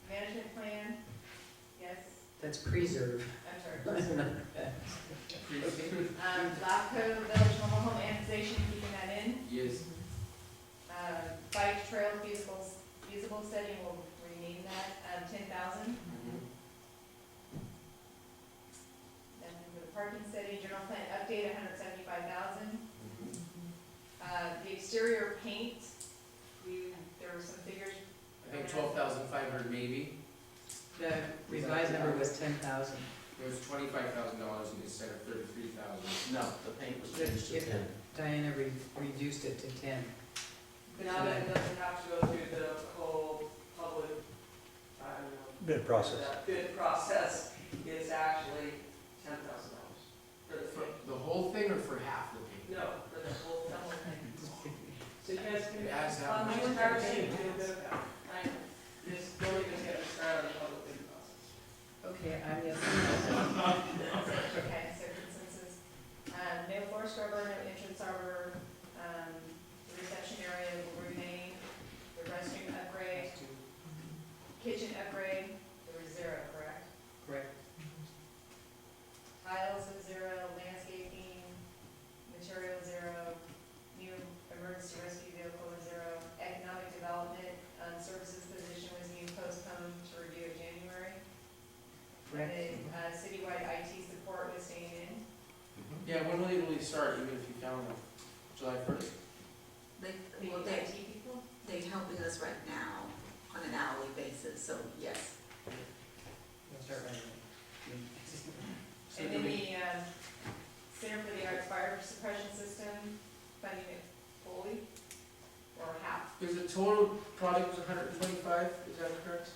[SPEAKER 4] management plan? Yes.
[SPEAKER 16] That's preserve.
[SPEAKER 4] I'm sorry. LAFCO Village Mobile Home Annexation, keeping that in?
[SPEAKER 15] Yes.
[SPEAKER 4] Bike trail feasible study, we'll rename that, 10,000. Then for the parking study, general plan update, 175,000. The exterior paint, there were some figures.
[SPEAKER 15] I think 12,500 maybe.
[SPEAKER 16] The revised number was 10,000.
[SPEAKER 15] It was $25,000 instead of 33,000.
[SPEAKER 1] No, the paint was changed to 10.
[SPEAKER 16] Diana reduced it to 10.
[SPEAKER 17] Now that it doesn't have to go through the whole public, I don't know.
[SPEAKER 12] Bid process.
[SPEAKER 17] That bid process, it's actually $10,000 for the
[SPEAKER 15] For
[SPEAKER 17] thing.
[SPEAKER 15] the whole thing or for half the thing?
[SPEAKER 17] No, for the whole thing. So you guys can,
[SPEAKER 15] It adds that
[SPEAKER 17] on
[SPEAKER 15] much.
[SPEAKER 17] the entire thing, do a bit of that. I know. Just don't even get me started on the public bid process.
[SPEAKER 16] Okay, I'm yes.
[SPEAKER 4] Okay, so consensus. No floor scrubber, no entrance arbor, the reception area will remain, the restroom upgrade, kitchen upgrade, there was 0, correct?
[SPEAKER 16] Correct.
[SPEAKER 4] Tiles of 0, landscaping, material 0, new emergency rescue vehicle is 0, economic development, services position was being postponed to review in January. And then, citywide IT support was staying in.
[SPEAKER 15] Yeah, when will they really start, even if you count them? July 1st?
[SPEAKER 4] The
[SPEAKER 2] Well,
[SPEAKER 4] IT people?
[SPEAKER 2] they're helping us right now on an hourly basis, so yes.
[SPEAKER 16] We'll start right away.
[SPEAKER 15] So
[SPEAKER 4] And
[SPEAKER 15] do
[SPEAKER 4] then
[SPEAKER 15] we-
[SPEAKER 4] the, Center for the Arts Fire Suppression System, funding it fully, or half.
[SPEAKER 15] Is the total project was 125, is that correct?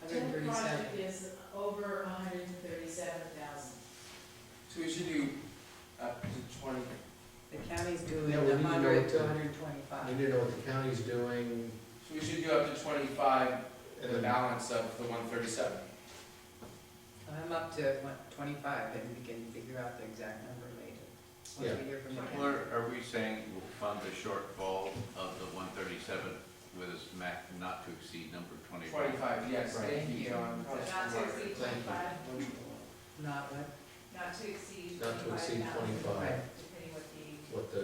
[SPEAKER 5] Total project is over 137,000.
[SPEAKER 15] So we should do up to 20.
[SPEAKER 16] The county's doing
[SPEAKER 1] Yeah, we need to know
[SPEAKER 16] 100
[SPEAKER 1] what
[SPEAKER 16] to
[SPEAKER 1] the-
[SPEAKER 16] 125.
[SPEAKER 1] We need to know what the county's doing.
[SPEAKER 15] So we should do up to 25,
[SPEAKER 1] And
[SPEAKER 15] the
[SPEAKER 1] then-
[SPEAKER 15] balance of the 137.
[SPEAKER 16] I'm up to 25, and we can figure out the exact number later.
[SPEAKER 1] Yeah.
[SPEAKER 16] Once we hear from the
[SPEAKER 19] Well,
[SPEAKER 16] county.
[SPEAKER 19] are we saying we'll fund the shortfall of the 137 with a max not to exceed number 25?
[SPEAKER 15] 25, yes,
[SPEAKER 1] Right.
[SPEAKER 15] thank you, John.
[SPEAKER 4] Not to exceed 25,
[SPEAKER 16] Not what?
[SPEAKER 4] not to exceed 25,000.
[SPEAKER 1] Not to exceed 25.
[SPEAKER 16] Right.
[SPEAKER 4] Depending what
[SPEAKER 1] What the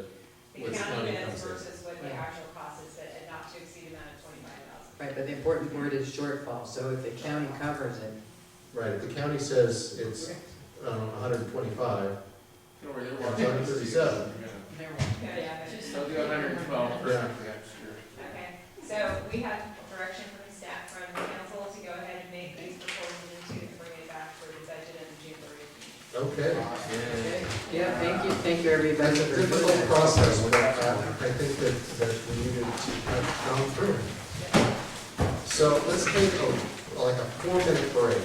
[SPEAKER 4] the
[SPEAKER 1] county
[SPEAKER 4] county bids
[SPEAKER 1] comes in.
[SPEAKER 4] versus what the
[SPEAKER 16] Right.
[SPEAKER 4] actual cost is, but a not to exceed amount of 25,000.
[SPEAKER 16] Right, but the important word is shortfall, so if the county covers it.
[SPEAKER 1] Right, if the county says it's 125,
[SPEAKER 15] Don't worry, they're
[SPEAKER 1] it's
[SPEAKER 15] watching.
[SPEAKER 1] 137.
[SPEAKER 4] Yeah,
[SPEAKER 15] So do 112 for
[SPEAKER 1] Yeah.
[SPEAKER 15] next year.
[SPEAKER 4] okay, so we have direction from the staff, from the council to go ahead and make these proposals into and bring it back for the budget and the June 30th meeting.
[SPEAKER 1] Okay.
[SPEAKER 16] Yeah, thank you, everybody.
[SPEAKER 1] That's a
[SPEAKER 16] for doing
[SPEAKER 1] difficult
[SPEAKER 16] that.
[SPEAKER 1] process, but I think that we needed to have gone through it. So let's take like a 4-minute break.